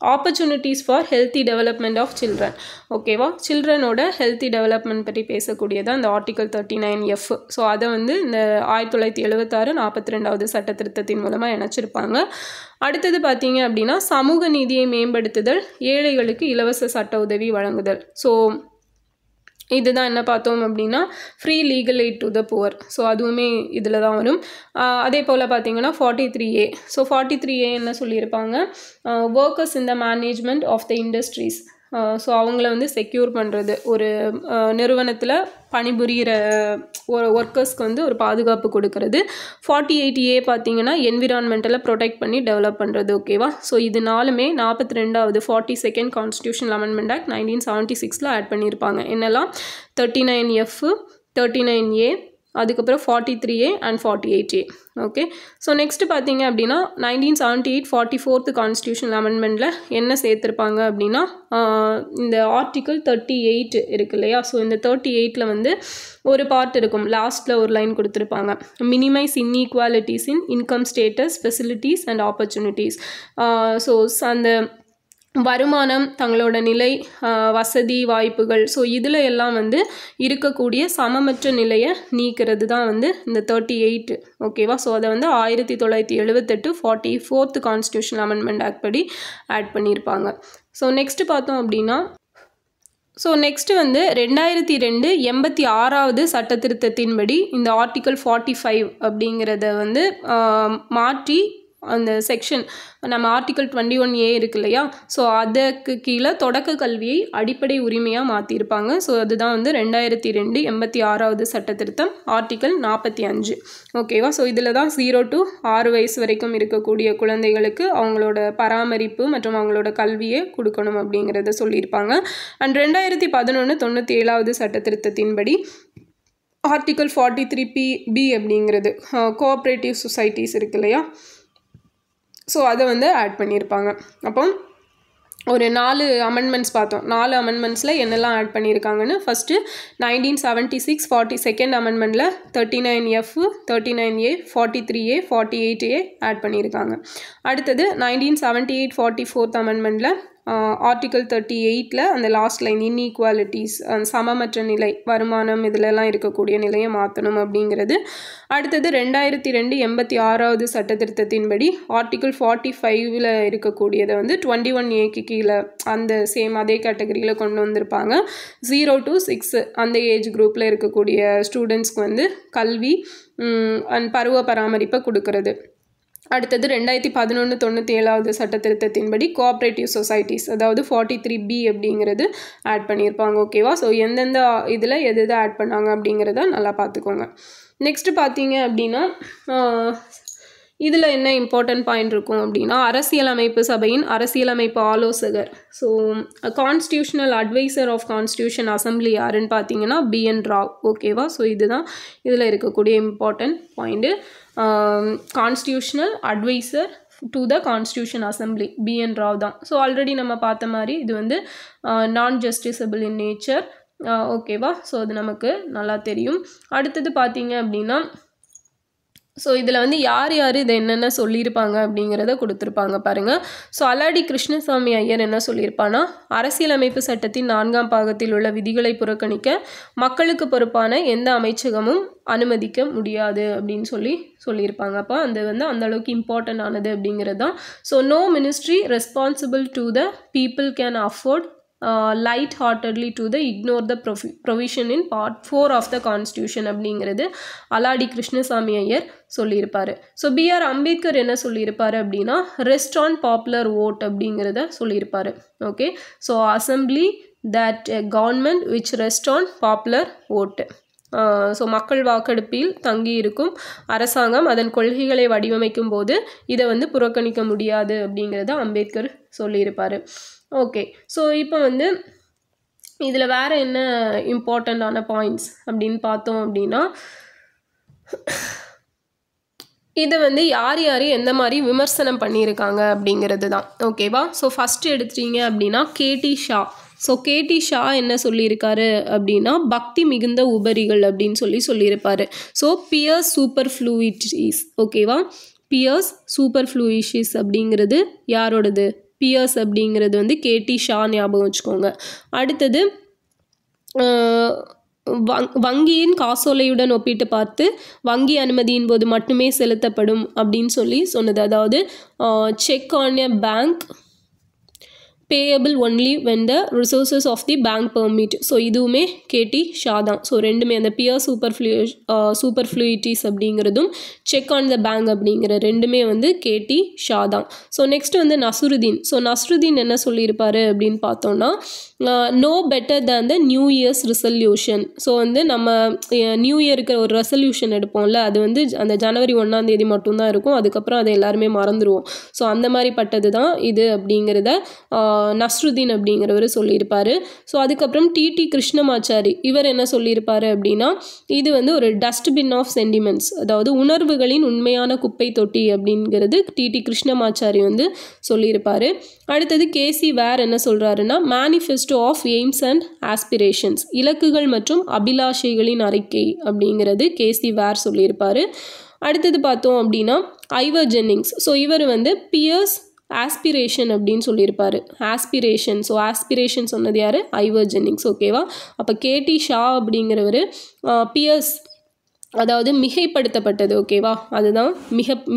opportunities for healthy development of children. ஓகேவா? சில்ட்ரனோட ஹெல்த்தி டெவலப்மெண்ட் பற்றி பேசக்கூடியதான் இந்த ஆர்டிக்கல் 39F. ஸோ அதை வந்து இந்த 1976 42வது சட்ட திருத்தத்தின் மூலமாக இணைச்சிருப்பாங்க. அடுத்தது பார்த்தீங்க அப்படின்னா சமூக நீதியை மேம்படுத்துதல், ஏழைகளுக்கு இலவச சட்ட உதவி வழங்குதல். ஸோ இதுதான் என்ன பார்த்தோம் அப்படின்னா free legal eight to the poor. So அதுவுமே இதில் தான் வரும். அதே போல் பார்த்தீங்கன்னா 43A. ஸோ 43A என்ன சொல்லியிருப்பாங்க? Workers in the management of the industries. So அவங்கள வந்து செக்யூர் பண்ணுறது, ஒரு நிறுவனத்தில் பணிபுரிகிற ஒரு ஒர்க்கர்ஸ்க்கு வந்து ஒரு பாதுகாப்பு கொடுக்கறது. 48A பார்த்தீங்கன்னா என்விரான்மெண்டலை ப்ரொடெக்ட் பண்ணி டெவலப் பண்ணுறது. ஓகேவா? ஸோ இது 4மே 42வது 42nd constitutional amendment act 1976 add பண்ணியிருப்பாங்க. என்னெல்லாம்? 39F, 39A, அதுக்கப்புறம் 43A and 48A. Okay. So next பார்த்தீங்க அப்படின்னா 1978 44th கான்ஸ்டியூஷனல் அமெண்ட்மெண்ட்டில் என்ன சேர்த்துருப்பாங்க அப்படின்னா இந்த ஆர்டிக்கிள் 38 இருக்கு இல்லையா? ஸோ இந்த 38ல் வந்து ஒரு பார்ட் இருக்கும், லாஸ்ட்டில் ஒரு லைன் கொடுத்துருப்பாங்க. Minimise inequalities in income status, facilities and opportunities. So அந்த வருமானம், தங்களோட நிலை, வசதி, வாய்ப்புகள், ஸோ இதில் எல்லாம் வந்து இருக்கக்கூடிய சமமற்ற நிலையை நீக்கிறது தான் வந்து இந்த 38. ஓகேவா? ஸோ அதை வந்து 1978 44th கான்ஸ்டியூஷனல் அமெண்ட்மெண்ட் ஆக்ட் படி ஆட் பண்ணியிருப்பாங்க. ஸோ நெக்ஸ்ட் பார்த்தோம் அப்படின்னா நெக்ஸ்ட்டு வந்து 2002 86வது சட்ட திருத்தத்தின்படி இந்த ஆர்டிக்கல் 45 அப்படிங்கிறத வந்து மாற்றி அந்த செக்ஷன் நம்ம ஆர்டிகல் 21A இருக்கு இல்லையா, ஸோ அதுக்கு கீழே தொடக்க கல்வியை அடிப்படை உரிமையாக மாற்றிருப்பாங்க. ஸோ அதுதான் வந்து 2002 86வது சட்ட திருத்தம் ஆர்டிகல் 45. ஓகேவா. ஸோ இதில் தான் 0 to 6 வயசு வரைக்கும் இருக்கக்கூடிய குழந்தைகளுக்கு அவங்களோட பராமரிப்பு மற்றும் அவங்களோட கல்வியை கொடுக்கணும் அப்படிங்கிறத சொல்லியிருப்பாங்க. அண்ட் 2011 97வது சட்ட திருத்தத்தின்படி ஆர்டிகல் 43B அப்படிங்கிறது கோஆப்ரேட்டிவ் சொசைட்டிஸ் இருக்கு இல்லையா, ஸோ அதை வந்து ஆட் பண்ணியிருப்பாங்க. அப்போ ஒரு 4 அமெண்ட்மெண்ட்ஸ் பார்த்தோம். 4 அமெண்ட்மெண்ட்ஸில் என்னெல்லாம் ஆட் பண்ணியிருக்காங்கன்னு first 1976 42nd அமெண்ட்மெண்ட்டில் 39F 39A 43A 48A add பண்ணியிருக்காங்க. அடுத்தது 1978 44th அமெண்ட்மெண்ட்டில் ஆர்டிகல் 38ல் அந்த லாஸ்ட் லைன் இன்இக்வாலிட்டிஸ், சமமற்ற நிலை, வருமானம் இதிலெல்லாம் இருக்கக்கூடிய நிலையை மாற்றணும் அப்படிங்கிறது. அடுத்தது 2002 86வது சட்ட திருத்தத்தின்படி ஆர்டிகல் 45ல் இருக்கக்கூடியதை வந்து 21Aக்கு கீழே அந்த சேம் அதே கேட்டகரியில் கொண்டு வந்திருப்பாங்க. 0 to 6 அந்த ஏஜ் குரூப்பில் இருக்கக்கூடிய ஸ்டூடெண்ட்ஸ்க்கு வந்து கல்வி அண்ட் பருவ பராமரிப்பை கொடுக்கறது. அடுத்தது 2011 97வது சட்ட திருத்தத்தின்படி கோஆப்ரேட்டிவ் சொசைட்டிஸ், அதாவது 43B அப்படிங்கிறது ஆட் பண்ணியிருப்பாங்க. ஓகேவா. ஸோ எந்தெந்த இதில் எது ஆட் பண்ணாங்க அப்படிங்கிறத நல்லா பார்த்துக்கோங்க. நெக்ஸ்ட்டு பார்த்தீங்க அப்படின்னா இதில் என்ன இம்பார்ட்டன்ட் பாயிண்ட் இருக்கும் அப்படின்னா அரசியலமைப்பு சபையின் அரசியலமைப்பு ஆலோசகர். So constitutional adviser of constitution assembly யாருன்னு பார்த்தீங்கன்னா BN ராவ். ஓகேவா. ஸோ இதுதான் இதில் இருக்கக்கூடிய important point. Constitutional adviser to the constitution assembly BN Rao தான். ஸோ ஆல்ரெடி நம்ம பார்த்த மாதிரி இது வந்து நான் ஜஸ்டிசபிள் இன் நேச்சர். ஓகேவா. ஸோ அது நமக்கு நல்லா தெரியும். அடுத்தது பார்த்தீங்க அப்படின்னா ஸோ இதில் வந்து யார் யார் இதை என்னென்ன சொல்லியிருப்பாங்க அப்படிங்கிறத கொடுத்துருப்பாங்க பாருங்கள். ஸோ அலாடி கிருஷ்ணசாமி ஐயர் என்ன சொல்லியிருப்பான்னா, அரசியலமைப்பு சட்டத்தின் 4ஆம் பாகத்தில் உள்ள விதிகளை புறக்கணிக்க மக்களுக்கு பொறுப்பான எந்த அமைச்சகமும் அனுமதிக்க முடியாது அப்படின்னு சொல்லியிருப்பாங்க. அப்போ அது வந்து அந்தளவுக்கு இம்பார்ட்டன்ட் ஆனது அப்படிங்கிறது தான். So no ministry responsible to the people can afford light-heartedly to the ignore the provision in part 4 of the constitution அப்படிங்கிறது அலாடி கிருஷ்ணசாமி ஐயர் சொல்லியிருப்பார். ஸோ BR அம்பேத்கர் என்ன சொல்லியிருப்பார் அப்படின்னா ரெஸ்ட் ஆன் பாப்புலர் ஓட் அப்படிங்கிறத சொல்லியிருப்பார். Okay. So assembly that government which rest on popular ஓட்டு. So மக்கள் வாக்கெடுப்பில் தங்கியிருக்கும் அரசாங்கம் அதன் கொள்கைகளை வடிவமைக்கும் போது இதை வந்து புறக்கணிக்க முடியாது அப்படிங்கிறத அம்பேத்கர் சொல்லியிருப்பார். ஓகே. ஸோ இப்போ வந்து இதில் வேறு என்ன இம்பார்ட்டண்ட்டான பாயிண்ட்ஸ் அப்படின்னு பார்த்தோம் அப்படின்னா இதை வந்து யார் யார் எந்த மாதிரி விமர்சனம் பண்ணியிருக்காங்க அப்படிங்கிறது தான். ஓகேவா. ஸோ ஃபஸ்ட்டு எடுத்துட்டீங்க அப்படின்னா KT Shah. So KT Shah என்ன சொல்லியிருக்காரு அப்படின்னா பக்தி மிகுந்த உபரிகள் அப்படின்னு சொல்லியிருப்பார். So pious superfluities. ஓகேவா. பியர்ஸ் சூப்பர்ஃப்ளூயிட்டிஸ் அப்படிங்கிறது யாரோடது? பியர்ஸ் அப்படிங்கிறது வந்து KT ஷா ஞாபகம் வச்சுக்கோங்க. அடுத்தது வங்கியின் காசோலையுடன் ஒப்பிட்டு பார்த்து வங்கி அனுமதியின் போது மட்டுமே செலுத்தப்படும் அப்படின்னு சொன்னது. அதாவது check on a bank payable only when the resources of the bank permit. So இதுவுமே KT ஷா தான். ஸோ ரெண்டுமே அந்த பியர் சூப்பர்ஃப்ளூயிட்டிஸ் அப்படிங்கிறதும் செக் ஆன் த பேங்க் அப்படிங்கிற ரெண்டுமே வந்து KT ஷா தான். ஸோ நெக்ஸ்ட் வந்து நஸ்ருதீன். ஸோ நஸ்ருதீன் என்ன சொல்லியிருப்பாரு அப்படின்னு பார்த்தோன்னா no better than the new year's resolution. So வந்து நம்ம நியூ இயருக்கு ஒரு ரெசல்யூஷன் எடுப்போம்ல, அது வந்து அந்த ஜனவரி 1ஆம் தேதி மட்டும்தான் இருக்கும். அதுக்கப்புறம் அதை எல்லாருமே மறந்துடுவோம். ஸோ அந்த மாதிரி பட்டது தான் இது அப்படிங்கிறத நஸ்ருதீன் அப்படிங்கிறவர் சொல்லியிருப்பார். ஸோ அதுக்கப்புறம் TT கிருஷ்ணமாச்சாரி இவர் என்ன சொல்லியிருப்பார் அப்படின்னா இது வந்து ஒரு டஸ்ட்பின் ஆஃப் சென்டிமெண்ட்ஸ், அதாவது உணர்வுகளின் உண்மையான குப்பை தொட்டி அப்படிங்கிறது TT கிருஷ்ணமாச்சாரி வந்து சொல்லியிருப்பார். அடுத்தது KC வேர் என்ன சொல்கிறாருன்னா manifesto of aims and aspirations, இலக்குகள் மற்றும் அபிலாஷைகளின் அறிக்கை அப்படிங்கிறது KC வேர் சொல்லியிருப்பார். அடுத்தது பார்த்தோம் அப்படின்னா ஐவர் ஜென்னிங்ஸ். ஸோ இவர் வந்து பியர்ஸ் ஆஸ்பிரேஷன் அப்படின்னு சொல்லியிருப்பார். ஆஸ்பிரேஷன். ஸோ ஆஸ்பிரேஷன் சொன்னது யார்? Ivor Jennings. ஓகேவா. அப்போ KT ஷா அப்படிங்கிறவர் பியர்ஸ், அதாவது மிகைப்படுத்தப்பட்டது. ஓகேவா. அதுதான்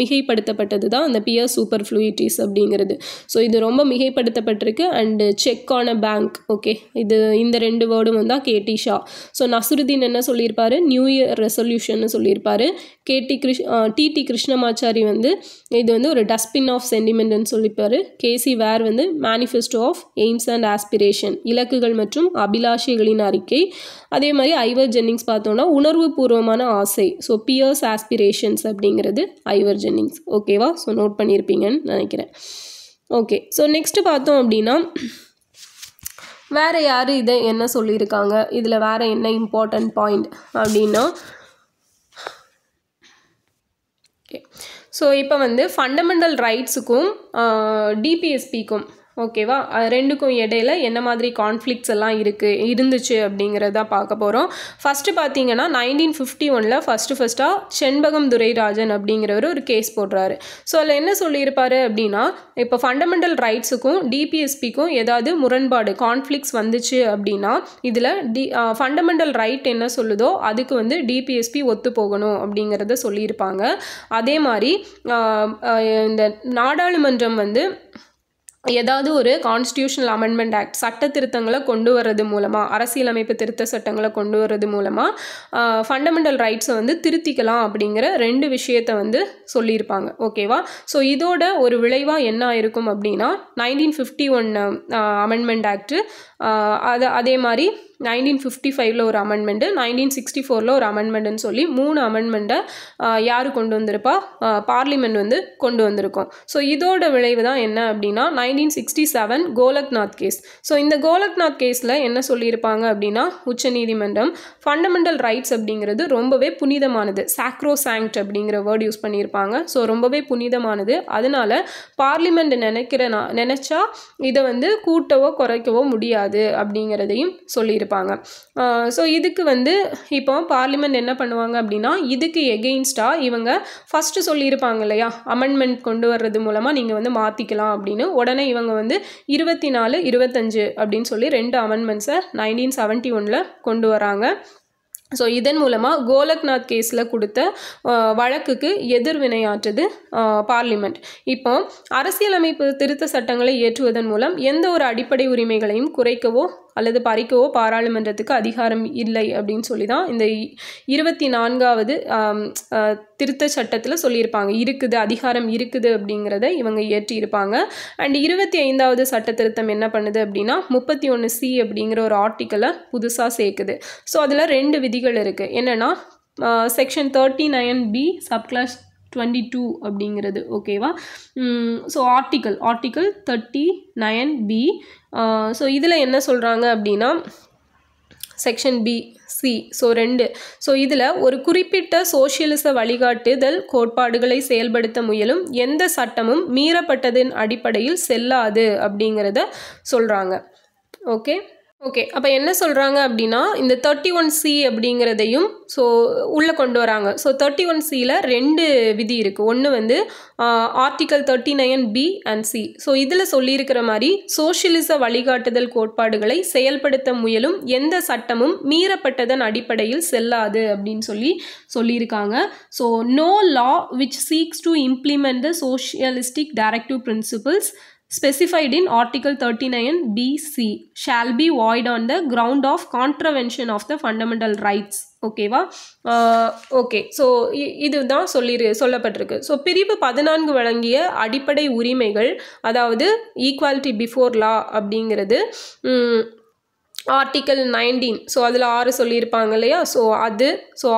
மிகைப்படுத்தப்பட்டது தான் அந்த பியர் சூப்பர்ஃப்ளூயிட்டிஸ் அப்படிங்கிறது. ஸோ இது ரொம்ப மிகைப்படுத்தப்பட்டிருக்கு. And check on a bank. Okay. இது இந்த ரெண்டு வேர்டும் வந்து KT ஷா. ஸோ நஸ்ருதீன் என்ன சொல்லியிருப்பாரு? நியூ இயர் ரெசல்யூஷன் சொல்லியிருப்பாரு. டிடி கிருஷ்ணமாச்சாரி வந்து இது வந்து ஒரு டஸ்ட்பின் ஆஃப் சென்டிமெண்ட்னு சொல்லிப்பார். கேசி வேர் வந்து manifesto of aims and aspiration, இலக்குகள் மற்றும் அபிலாஷைகளின் அறிக்கை. அதே மாதிரி ஐவர் ஜென்னிங்ஸ் பார்த்தோன்னா உணர்வு பூர்வமான ஆசை, ஸோ பியர்ஸ் ஆஸ்பிரேஷன்ஸ் அப்படிங்கிறது ஐவர் ஜென்னிங்ஸ். ஓகேவா? ஸோ நோட் பண்ணியிருப்பீங்கன்னு நினைக்கிறேன். ஓகே, ஸோ நெக்ஸ்ட்டு பார்த்தோம் அப்படின்னா வேறு யார் இதை என்ன சொல்லியிருக்காங்க, இதில் வேறு என்ன இம்பார்ட்டன்ட் பாயிண்ட் அப்படின்னா, ஓகே, ஸோ இப்போ வந்து ஃபண்டமெண்டல் ரைட்ஸுக்கும் டிபிஎஸ்பிக்கும் ஓகேவா ரெண்டுக்கும் இடையில என்ன மாதிரி கான்ஃப்ளிக்ஸ் எல்லாம் இருந்துச்சு அப்படிங்கிறத பார்க்க போகிறோம். ஃபஸ்ட்டு பார்த்தீங்கன்னா 1951 ஃபஸ்ட்டாக செண்பகம் துரைராஜன் அப்படிங்கிறவர் ஒரு கேஸ் போடுறாரு. ஸோ அதில் என்ன சொல்லியிருப்பாரு அப்படின்னா, இப்போ ஃபண்டமெண்டல் ரைட்ஸுக்கும் டிபிஎஸ்பிக்கும் ஏதாவது முரண்பாடு கான்ஃப்ளிக்ஸ் வந்துச்சு அப்படின்னா இதில் ஃபண்டமெண்டல் ரைட் என்ன சொல்லுதோ அதுக்கு வந்து டிபிஎஸ்பி ஒத்து போகணும் அப்படிங்கிறத சொல்லியிருப்பாங்க. அதே மாதிரி இந்த நாடாளுமன்றம் வந்து ஏதாவது ஒரு கான்ஸ்டியூஷனல் அமெண்ட்மெண்ட் ஆக்ட் சட்ட திருத்தங்களை கொண்டு வர்றது மூலமாக, அரசியலமைப்பு திருத்த சட்டங்களை கொண்டு வர்றது மூலமாக ஃபண்டமெண்டல் ரைட்ஸை வந்து திருத்திக்கலாம் அப்படிங்கிற 2 விஷயத்தை வந்து சொல்லியிருப்பாங்க. ஓகேவா? ஸோ இதோட ஒரு விளைவாக என்ன ஆயிருக்கும் அப்படின்னா 1951 அமெண்ட்மெண்ட் ஆக்டு, அதே மாதிரி 1955 ஒரு அமெண்ட்மெண்ட்டு, 1964 ஒரு அமெண்ட்மெண்ட்டுன்னு சொல்லி 3 அமெண்ட்மெண்ட்டை யார் கொண்டு வந்திருப்பா, பார்லிமெண்ட் வந்து கொண்டு வந்திருக்கோம். ஸோ இதோட விளைவு தான் என்ன அப்படின்னா 1967 கோலக்நாத் கேஸ். ஸோ இந்த கோலக்நாத் கேஸில் என்ன சொல்லியிருப்பாங்க அப்படின்னா உச்சநீதிமன்றம் ஃபண்டமெண்டல் ரைட்ஸ் அப்படிங்கிறது ரொம்பவே புனிதமானது, சாக்ரோசாங்க்ட் அப்படிங்கிற வேர்டு யூஸ் பண்ணியிருப்பாங்க. ஸோ ரொம்பவே புனிதமானது, அதனால பார்லிமெண்ட் நினச்சா இதை வந்து கூட்டவோ குறைக்கவோ முடியாது அப்படிங்கிறதையும் சொல்லியிருப்பாங்க. ஸோ இதுக்கு வந்து இப்போ பார்லிமெண்ட் என்ன பண்ணுவாங்க அப்படின்னா இதுக்கு எகெயின்ஸ்டாக இவங்க ஃபஸ்ட்டு சொல்லியிருப்பாங்க இல்லையா, அமெண்ட்மெண்ட் கொண்டு வர்றது மூலமாக நீங்கள் வந்து மாற்றிக்கலாம் அப்படின்னு. உடனே இவங்க வந்து 24, 25 அப்படின்னு சொல்லி 2 அமெண்ட்மெண்ட்ஸை 1971 கொண்டு வராங்க. ஸோ இதன் மூலமாக கோலக்நாத் கேஸில் கொடுத்த வழக்குக்கு எதிர்வினையாற்றுது பார்லிமெண்ட். இப்போ அரசியலமைப்பு திருத்த சட்டங்களை இயற்றுவதன் மூலம் எந்த ஒரு அடிப்படை உரிமைகளையும் குறைக்கவோ அல்லது பறிக்கவோ பாராளுமன்றத்துக்கு அதிகாரம் இல்லை அப்படின்னு சொல்லி தான் இந்த 24வது திருத்த சட்டத்தில் சொல்லியிருப்பாங்க, இருக்குது, அதிகாரம் இருக்குது அப்படிங்கிறத இவங்க இயற்றியிருப்பாங்க. அண்ட் 25வது சட்ட திருத்தம் என்ன பண்ணுது அப்படின்னா 31C அப்படிங்கிற ஒரு ஆர்டிக்கலை புதுசாக சேர்க்குது. ஸோ அதில் 2 விதிகள் இருக்குது. என்னென்னா செக்ஷன் 39B சப்கிளாஸ் 22 அப்படிங்கிறது. ஓகேவா? So article 39B. ஸோ இதில் என்ன சொல்கிறாங்க அப்படின்னா section B C, so 2. So இதில் ஒரு குறிப்பிட்ட சோஷியலிச வழிகாட்டுதல் கோட்பாடுகளை செயல்படுத்த முயலும் எந்த சட்டமும் மீறப்பட்டதின் அடிப்படையில் செல்லாது அப்படிங்கிறத சொல்கிறாங்க. ஓகே, அப்போ என்ன சொல்கிறாங்க அப்படின்னா இந்த 31C அப்படிங்கிறதையும் ஸோ உள்ளே கொண்டு வராங்க. ஸோ 31Cயில் 2 விதி இருக்குது. ஒன்று வந்து article 39B and C. So இதில் சொல்லியிருக்கிற மாதிரி சோஷியலிச வழிகாட்டுதல் கோட்பாடுகளை செயல்படுத்த முயலும் எந்த சட்டமும் மீறப்பட்டதன் அடிப்படையில் செல்லாது அப்படின்னு சொல்லியிருக்காங்க. So no law which seeks to implement the socialistic directive principles specified in Article 39BC shall be void on the ground of contravention of the fundamental rights. ஓகேவா? ஓகே, ஸோ இதுதான் சொல்லப்பட்டிருக்கு. ஸோ பிரிவு 14 வழங்கிய அடிப்படை உரிமைகள், அதாவது ஈக்குவாலிட்டி பிஃபோர் லா அப்படிங்கிறது article 19, so அதில் 6 சொல்லியிருப்பாங்க இல்லையா, ஸோ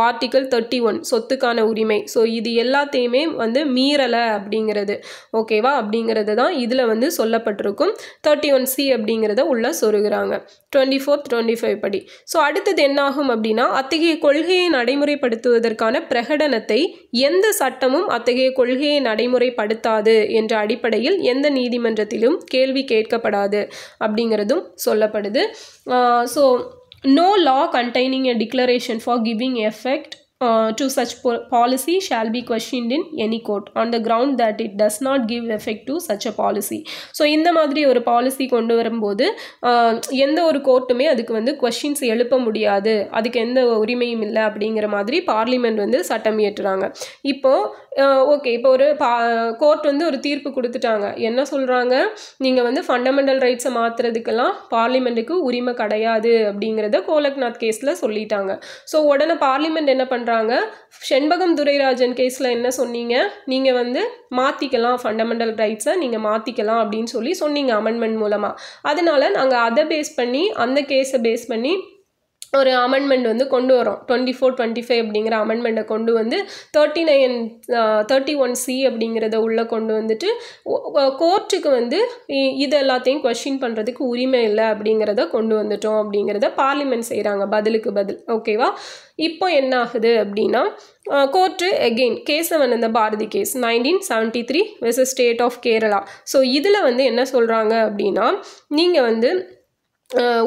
ஆர்டிக்கல் 31 சொத்துக்கான உரிமை. ஸோ இது எல்லாத்தையுமே வந்து மீறலை அப்படிங்கிறது. ஓகேவா? அப்படிங்கிறது தான் இதில் வந்து சொல்லப்பட்டிருக்கும். 31C அப்படிங்கிறத உள்ள சொருகிறாங்க 24, 25 படி. ஸோ அடுத்தது என்னாகும் அப்படின்னா அத்தகைய கொள்கையை நடைமுறைப்படுத்துவதற்கான பிரகடனத்தை எந்த சட்டமும் அத்தகைய கொள்கையை நடைமுறைப்படுத்தாது என்ற அடிப்படையில் எந்த நீதிமன்றத்திலும் கேள்வி கேட்கப்படாது அப்படிங்கிறதும் சொல்லப்படுது. So no law containing a declaration for giving effect to such policy shall be questioned in any court on the ground that it does not give effect to such a policy. So இந்த மாதிரி ஒரு policy கொண்டு வரும்போது எந்த ஒரு கோர்ட்டுமே அதுக்கு வந்து questions எழுப்ப முடியாது, அதுக்கு எந்த உரிமையும் இல்லை அப்படிங்கிற மாதிரி பார்லிமெண்ட் வந்து சட்டம் இயற்றுறாங்க. இப்போது ஓகே, இப்போ ஒரு கோர்ட் வந்து ஒரு தீர்ப்பு கொடுத்துட்டாங்க. என்ன சொல்கிறாங்க, நீங்கள் வந்து ஃபண்டமெண்டல் ரைட்ஸை மாற்றுறதுக்கெல்லாம் பார்லிமெண்ட்டுக்கு உரிமை கிடையாது அப்படிங்கிறத கோலக்நாத் கேஸில் சொல்லிட்டாங்க. ஸோ உடனே பார்லிமெண்ட் என்ன பண்ணுறாங்க பண்ணுறாங்க, செண்பகம் துரைராஜன் கேஸில் என்ன சொன்னீங்க, நீங்கள் வந்து மாற்றிக்கலாம், ஃபண்டமெண்டல் ரைட்ஸை நீங்கள் மாற்றிக்கலாம் அப்படின்னு சொன்னீங்க அமெண்ட்மெண்ட் மூலமாக. அதனால நாங்கள் அதை பேஸ் பண்ணி, அந்த கேஸை பேஸ் பண்ணி ஒரு அமெண்ட்மெண்ட் வந்து கொண்டு வரோம். 24-25 அப்படிங்கிற அமெண்ட்மெண்ட்டை கொண்டு வந்து 31C அப்படிங்கிறத உள்ளே கொண்டு வந்துட்டு கோர்ட்டுக்கு வந்து இது எல்லாத்தையும் கொஸ்டின் பண்ணுறதுக்கு உரிமை இல்லை அப்படிங்கிறத கொண்டு வந்துட்டோம் அப்படிங்கிறத பார்லிமெண்ட் செய்கிறாங்க, பதிலுக்கு பதில். ஓகேவா? இப்போ என்ன ஆகுது அப்படின்னா, court again Kesavan Bharati case 1973 versus state of Kerala. So இதில் வந்து என்ன சொல்கிறாங்க அப்படின்னா, நீங்கள் வந்து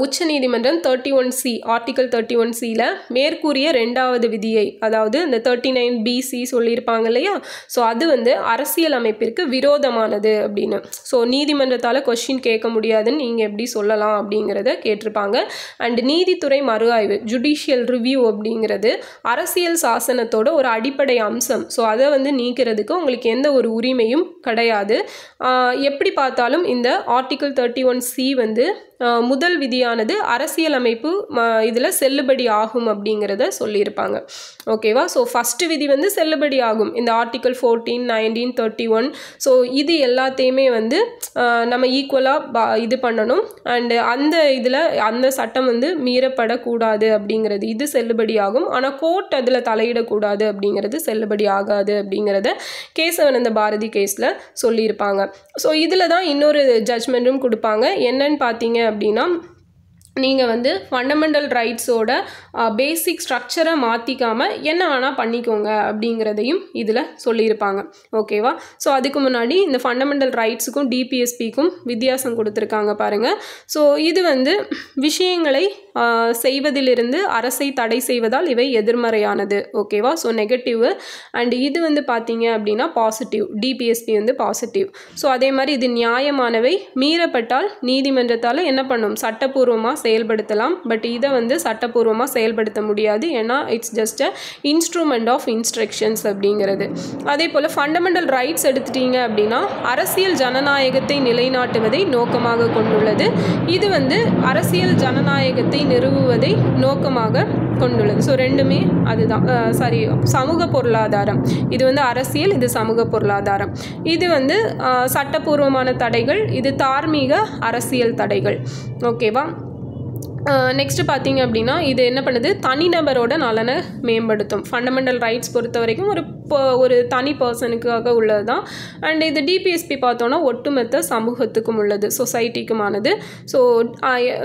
உச்ச நீதிமன்றம் 31C ஆர்டிகல் 31Cல மேற்கூறிய 2வது விதியை, அதாவது இந்த 39BC சொல்லியிருப்பாங்க இல்லையா, ஸோ அது வந்து அரசியல் அமைப்பிற்கு விரோதமானது அப்படின்னு. ஸோ நீதிமன்றத்தால் கொஸ்டின் கேட்க முடியாதுன்னு நீங்கள் எப்படி சொல்லலாம் அப்படிங்கிறத கேட்டிருப்பாங்க. அண்ட் நீதித்துறை மறு ஆய்வு, ஜுடிஷியல் ரிவ்யூ அப்படிங்கிறது அரசியல் சாசனத்தோட ஒரு அடிப்படை அம்சம். ஸோ அதை வந்து நீக்கிறதுக்கு உங்களுக்கு எந்த ஒரு உரிமையும் கிடையாது. எப்படி பார்த்தாலும் இந்த ஆர்டிகல் 31C வந்து முதல் விதியானது அரசியலமைப்பு இதில் செல்லுபடி ஆகும் அப்படிங்கிறத சொல்லியிருப்பாங்க. ஓகேவா? ஸோ ஃபஸ்ட்டு விதி வந்து செல்லுபடி ஆகும், இந்த ஆர்டிகல் 14, 19, 31. ஸோ இது எல்லாத்தையுமே வந்து நம்ம ஈக்குவலாக இது பண்ணணும். அண்டு அந்த இதில் அந்த சட்டம் வந்து மீறப்படக்கூடாது அப்படிங்கிறது இது செல்லுபடி ஆகும். ஆனால் கோர்ட் அதில் தலையிடக்கூடாது அப்படிங்கிறது செல்லுபடி ஆகாது அப்படிங்கிறத கேசவன் பாரதி கேஸில் சொல்லியிருப்பாங்க. ஸோ இதில் தான் இன்னொரு ஜட்ஜ்மெண்ட்டும் கொடுப்பாங்க. என்னன்னு பார்த்தீங்க அப்படின்னா, நீங்கள் வந்து ஃபண்டமெண்டல் ரைட்ஸோட பேசிக் ஸ்ட்ரக்சரை மாற்றிக்காமல் என்ன வேணால் பண்ணிக்கோங்க அப்படிங்கிறதையும் இதில் சொல்லியிருப்பாங்க. ஓகேவா? ஸோ அதுக்கு முன்னாடி இந்த ஃபண்டமெண்டல் ரைட்ஸுக்கும் டிபிஎஸ்பிக்கும் வித்தியாசம் கொடுத்துருக்காங்க பாருங்கள். ஸோ இது வந்து விஷயங்களை செய்வதிலிருந்து அரசை தடை செய்வதால் இவை எதிர்மறையானது. ஓகேவா? So negative. அண்ட் இது வந்து பார்த்தீங்க அப்படின்னா பாசிட்டிவ், டிபிஎஸ்பி வந்து பாசிட்டிவ். ஸோ அதே மாதிரி இது நியாயமானவை, மீறப்பட்டால் நீதிமன்றத்தால் என்ன பண்ணும், சட்டப்பூர்வமாக செயல்படுத்தலாம். பட் இதை வந்து சட்டப்பூர்வமாக செயல்படுத்த முடியாது, ஏன்னா it's just a instrument of instructions அப்படிங்கிறது. அதே போல் ஃபண்டமெண்டல் ரைட்ஸ் எடுத்துட்டீங்க அப்படின்னா அரசியல் ஜனநாயகத்தை நிலைநாட்டுவதை நோக்கமாக கொண்டுள்ளது. இது வந்து அரசியல் ஜனநாயகத்தை நிறுவுவதை நோக்கமாக கொண்டுள்ளது. ஸோ ரெண்டுமே அதுதான். சமூக பொருளாதாரம், இது வந்து அரசியல், இது சமூக பொருளாதாரம். இது வந்து சட்டப்பூர்வமான தடைகள், இது தார்மீக அரசியல் தடைகள். ஓகேவா? நெக்ஸ்ட்டு பார்த்தீங்க அப்படின்னா, இது என்ன பண்ணுது, தனிநபரோட நலனை மேம்படுத்தும். ஃபண்டமெண்டல் ரைட்ஸ் பொறுத்த வரைக்கும் ஒரு தனி பர்சனுக்காக உள்ளது தான். அண்ட் இது டிபிஎஸ்பி பார்த்தோன்னா ஒட்டுமொத்த சமூகத்துக்கும் உள்ளது, சொசைட்டிக்குமானது. ஸோ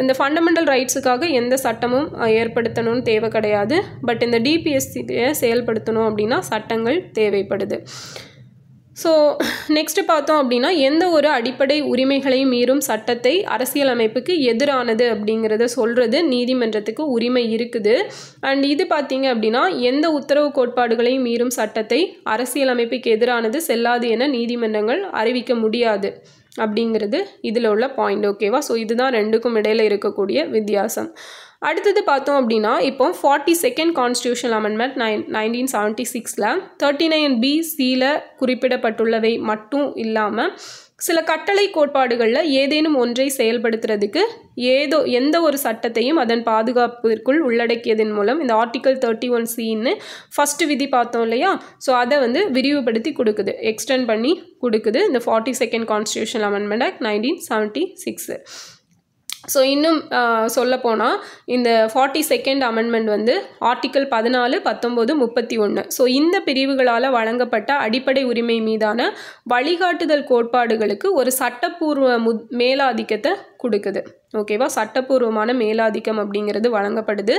இந்த ஃபண்டமெண்டல் ரைட்ஸுக்காக எந்த சட்டமும் ஏற்படுத்தணும்னு தேவை கிடையாது. பட் இந்த டிபிஎஸ்சியை செயல்படுத்தணும் அப்படின்னா சட்டங்கள் தேவைப்படுது. ஸோ நெக்ஸ்ட்டு பார்த்தோம் அப்படின்னா, எந்த ஒரு அடிப்படை உரிமைகளை மீறும் சட்டத்தை அரசியலமைப்புக்கு எதிரானது அப்படிங்கிறத சொல்கிறது நீதிமன்றத்துக்கு உரிமை இருக்குது. அண்ட் இது பார்த்தீங்க அப்படின்னா, எந்த உத்தரவு கோட்பாடுகளையும் மீறும் சட்டத்தை அரசியலமைப்புக்கு எதிரானது செல்லாது என நீதிமன்றங்கள் அறிவிக்க முடியாது அப்படிங்கிறது இதில் உள்ள பாயிண்ட். ஓகேவா? ஸோ இதுதான் ரெண்டுக்கும் இடையில் இருக்கக்கூடிய வித்தியாசம். அடுத்தது பார்த்தோம் அப்படின்னா, இப்போ 42nd கான்ஸ்டியூஷனல் அமெண்ட்மெண்ட் 1976ல் 39BCயில் குறிப்பிடப்பட்டுள்ளவை மட்டும் இல்லாமல் சில கட்டளை கோட்பாடுகளில் ஏதேனும் ஒன்றை செயல்படுத்துறதுக்கு எந்த ஒரு சட்டத்தையும் அதன் பாதுகாப்பிற்குள் உள்ளடக்கியதன் மூலம் இந்த ஆர்டிகல் 31Cன்னு ஃபஸ்ட்டு விதி பார்த்தோம் இல்லையா, ஸோ அதை வந்து விரிவுபடுத்தி கொடுக்குது, எக்ஸ்டெண்ட் பண்ணி கொடுக்குது இந்த 42nd constitutional amendment act 1976. So இன்னும் சொல்லப்போனால் இந்த 42nd அமெண்ட்மெண்ட் வந்து ஆர்டிக்கல் 14, 19, 31 ஸோ இந்த பிரிவுகளால் வழங்கப்பட்ட அடிப்படை உரிமை மீதான வழிகாட்டுதல் கோட்பாடுகளுக்கு ஒரு சட்டப்பூர்வ மேலாதிக்கத்தை கொடுக்குது. ஓகேவா? சட்டப்பூர்வமான மேலாதிக்கம் அப்படிங்கிறது வழங்கப்படுது.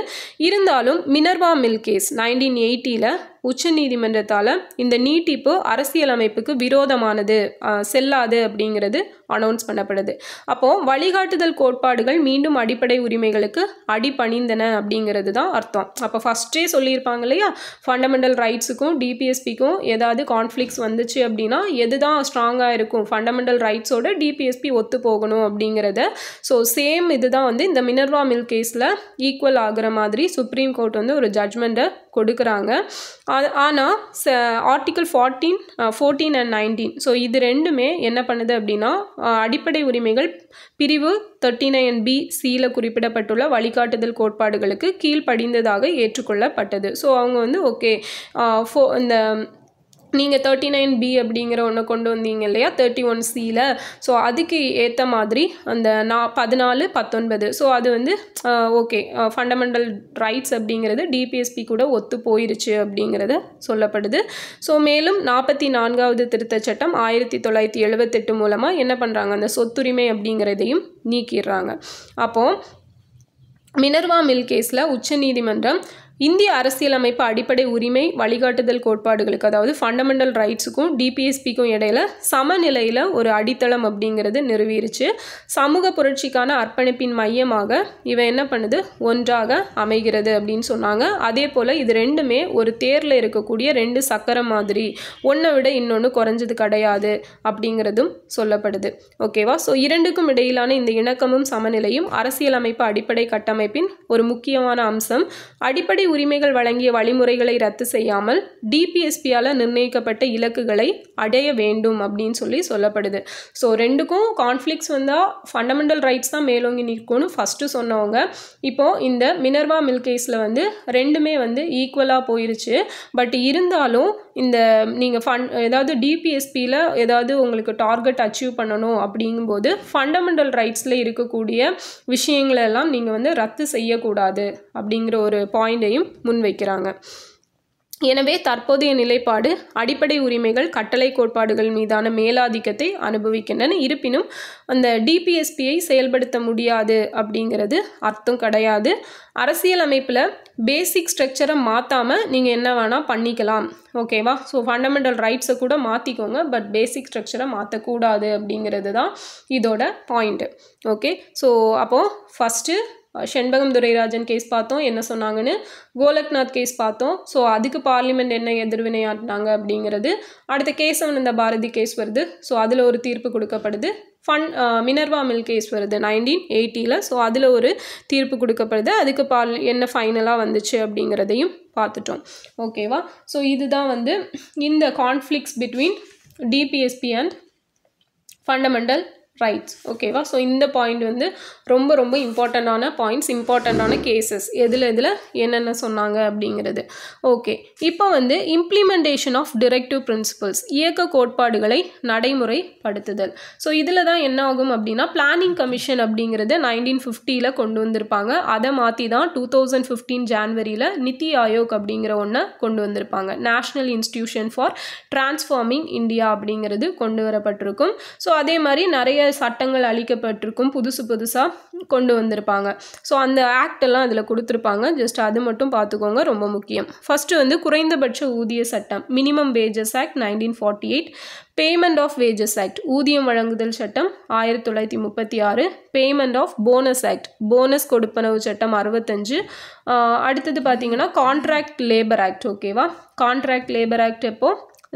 இருந்தாலும் மினர்வா மில் கேஸ் 1980ல் உச்ச நீதிமன்றத்தால் இந்த நீட்டிப்பு அரசியலமைப்புக்கு விரோதமானது, செல்லாது அப்படிங்கிறது அனௌன்ஸ் பண்ணப்படுது. அப்போது வழிகாட்டுதல் கோட்பாடுகள் மீண்டும் அடிப்படை உரிமைகளுக்கு அடிபணிந்தன அப்படிங்கிறது தான் அர்த்தம். அப்போ ஃபஸ்ட்டே சொல்லியிருப்பாங்க இல்லையா, ஃபண்டமெண்டல் ரைட்ஸுக்கும் டிபிஎஸ்பிக்கும் ஏதாவது கான்ஃப்ளிக்ஸ் வந்துச்சு அப்படின்னா எது தான் ஸ்ட்ராங்காக இருக்கும், ஃபண்டமெண்டல் ரைட்ஸோட டிபிஎஸ்பி ஒத்து போகணும் அப்படிங்கிறத ஸோ சேம் இதுதான் வந்து இந்த மினர்வா மில் கேஸில் ஈக்குவல் ஆகிற மாதிரி சுப்ரீம் கோர்ட் வந்து ஒரு ஜட்ஜ்மெண்ட்டை கொடுக்குறாங்க. ஆனால் ஆர்டிகிள் 14 அண்ட் 19 ஸோ இது ரெண்டுமே என்ன பண்ணுது அப்படின்னா அடிப்படை உரிமைகள் பிரிவு 39B(c)யில் குறிப்பிடப்பட்டுள்ள வழிகாட்டுதல் கோட்பாடுகளுக்கு கீழ்ப்படிந்ததாக ஏற்றுக்கொள்ளப்பட்டது. ஸோ அவங்க வந்து ஓகே இந்த நீங்கள் 39B அப்படிங்கிற ஒன்று கொண்டு வந்தீங்க இல்லையா 31C ஸோ அதுக்கு ஏற்ற மாதிரி அந்த 14, 19 ஸோ அது வந்து ஓகே ஃபண்டமெண்டல் ரைட்ஸ் அப்படிங்கிறது டிபிஎஸ்பி கூட ஒத்து போயிருச்சு அப்படிங்கிறது சொல்லப்படுது. ஸோ மேலும் 44வது திருத்தச் சட்டம் 1978 மூலமாக என்ன பண்ணுறாங்க, அந்த சொத்துரிமை அப்படிங்கிறதையும் நீக்கிடுறாங்க. அப்போது மினர்வா மில் கேஸில் உச்சநீதிமன்றம் இந்திய அரசியலமைப்பு அடிப்படை உரிமை வழிகாட்டுதல் கோட்பாடுகளுக்கு அதாவது ஃபண்டமெண்டல் ரைட்ஸுக்கும் டிபிஎஸ்பிக்கும் இடையில சமநிலையில் ஒரு அடித்தளம் அப்படிங்கிறது நிறுவிருச்சு. சமூக புரட்சிக்கான அர்ப்பணிப்பின் மையமாக இவன் என்ன பண்ணுது, ஒன்றாக அமைகிறது அப்படின்னு சொன்னாங்க. அதே போல் இது ரெண்டுமே ஒரு தேரில் இருக்கக்கூடிய 2 சக்கரம் மாதிரி, ஒன்றை விட இன்னொன்று குறைஞ்சது கிடையாது அப்படிங்கிறதும் சொல்லப்படுது. ஓகேவா? ஸோ இரண்டுக்கும் இடையிலான இந்த இணக்கமும் சமநிலையும் அரசியலமைப்பு அடிப்படை கட்டமைப்பின் ஒரு முக்கியமான அம்சம். அடிப்படை உரிமைகள் வழங்கிய வழிமுறைகளை ரத்து செய்யாமல் டிபிஎஸ்பியால் நிர்ணயிக்கப்பட்ட இலக்குகளை அடைய வேண்டும் அப்படின்னு சொல்லப்படுது. ஸோ ரெண்டுக்கும் கான்ஃப்ளிக்ஸ் வந்தால் ஃபண்டமெண்டல் ரைட்ஸ் தான் மேலோங்கி நிற்கும்னு ஃபஸ்ட்டு சொன்னவங்க இப்போது இந்த மினர்வா மில் கேஸில் வந்து ரெண்டுமே வந்து ஈக்குவலாக போயிருச்சு. பட் இருந்தாலும் இந்த நீங்கள் ஏதாவது டிபிஎஸ்பியில் ஏதாவது உங்களுக்கு டார்கெட் அச்சீவ் பண்ணணும் அப்படிங்கும்போது ஃபண்டமெண்டல் ரைட்ஸில் இருக்கக்கூடிய விஷயங்களெல்லாம் நீங்கள் வந்து ரத்து செய்யக்கூடாது அப்படிங்கிற ஒரு பாயிண்டையும் முன்வைக்கிறாங்க. எனவே தற்போதைய நிலைப்பாடு அடிப்படை உரிமைகள் கட்டளை கோட்பாடுகள் மீதான மேலாதிக்கத்தை அனுபவிக்கின்றன. இருப்பினும் அந்த டிபிஎஸ்பியை செயல்படுத்த முடியாது அப்படிங்கிறது அர்த்தம் கிடையாது. அரசியல் அமைப்பில் பேசிக் ஸ்ட்ரக்சரை மாற்றாமல் நீங்கள் என்ன வேணால் பண்ணிக்கலாம். ஓகேவா? ஸோ ஃபண்டமெண்டல் ரைட்ஸை கூட மாற்றிக்கோங்க, பட் பேசிக் ஸ்ட்ரக்சரை மாற்றக்கூடாது அப்படிங்கிறது தான் இதோட பாயிண்ட்டு. ஓகே, ஸோ அப்போது ஃபஸ்ட்டு செண்பகம் துரைராஜன் கேஸ் பார்த்தோம், என்ன சொன்னாங்கன்னு. கோலக்நாத் கேஸ் பார்த்தோம், ஸோ அதுக்கு பார்லிமெண்ட் என்ன எதிர்வினையாட்டினாங்க அப்படிங்கிறது. அடுத்த கேசவனந்த பாரதி கேஸ் வருது, ஸோ அதில் ஒரு தீர்ப்பு கொடுக்கப்படுது. மினர்வா மில் கேஸ் வருது 1980 ஸோ அதில் ஒரு தீர்ப்பு கொடுக்கப்படுது. அதுக்கு என்ன ஃபைனலாக வந்துச்சு அப்படிங்கிறதையும் பார்த்துட்டோம். ஓகேவா? ஸோ இதுதான் வந்து இந்த conflicts between DPSP and fundamental rights. ஓகேவா? ஸோ இந்த பாயிண்ட் வந்து ரொம்ப ரொம்ப இம்பார்ட்டண்ட்டான பாயிண்ட்ஸ், இம்பார்ட்டண்ட்டான கேசஸ் எதில் என்னென்ன சொன்னாங்க அப்படிங்கிறது. ஓகே, இப்போ வந்து இம்ப்ளிமெண்டேஷன் ஆஃப் டிரெக்டிவ் பிரின்சிபல்ஸ், இயக்க கோட்பாடுகளை நடைமுறைப்படுத்துதல். ஸோ இதில் தான் என்ன ஆகும் அப்படின்னா பிளானிங் கமிஷன் அப்படிங்கிறது 1950 கொண்டு வந்திருப்பாங்க. அதை மாற்றி தான் 2015 ஜான்வரியில் நித்தி ஆயோக் அப்படிங்கிற ஒன்றை கொண்டு வந்திருப்பாங்க. National institution for transforming India அப்படிங்கிறது கொண்டு வரப்பட்டிருக்கும். ஸோ அதே மாதிரி நிறைய சட்டங்கள் அளிக்கப்பட்டிருக்கும், புதுசாக கொண்டு வந்திருப்பாங்க. ஸோ அந்த ஆக்ட் எல்லாம் அதில் கொடுத்துருப்பாங்க. ஜஸ்ட் அது மட்டும் பார்த்துக்கோங்க, ரொம்ப முக்கியம். ஃபஸ்ட்டு வந்து குறைந்தபட்ச ஊதிய சட்டம், minimum wages act 1948, payment of wages act, ஊதியம் வழங்குதல் சட்டம் 1936, payment of bonus act, bonus கொடுப்பனவு சட்டம் 65. அடுத்தது பார்த்தீங்கன்னா கான்ட்ராக்ட் லேபர் ஆக்ட். ஓகேவா? கான்ட்ராக்ட் லேபர் ஆக்ட் எப்போ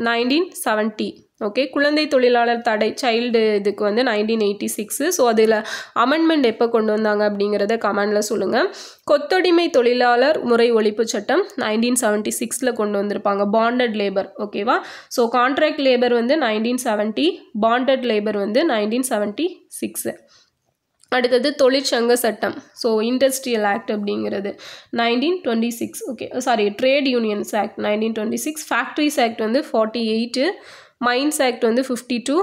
1970. ஓகே, குழந்தை தொழிலாளர் தடை சைல்டு இதுக்கு வந்து 1986. ஸோ அதில் அமெண்ட்மெண்ட் எப்போ கொண்டு வந்தாங்க அப்படிங்கிறத கமெண்டில் சொல்லுங்கள். கொத்தடிமை தொழிலாளர் முறை ஒழிப்பு சட்டம் 1976 கொண்டு வந்திருப்பாங்க, பாண்டட் லேபர். ஓகேவா? ஸோ கான்ட்ராக்ட் லேபர் வந்து 1970, பாண்டட் லேபர் வந்து 1976. அடுத்தது தொழிற்சங்க சட்டம், ஸோ இண்டஸ்ட்ரியல் ஆக்ட் அப்படிங்கிறது 1926. Okay, sorry, trade unions act 1926, factories act வந்து 48, மைன்ஸ் ஆக்ட் வந்து 52,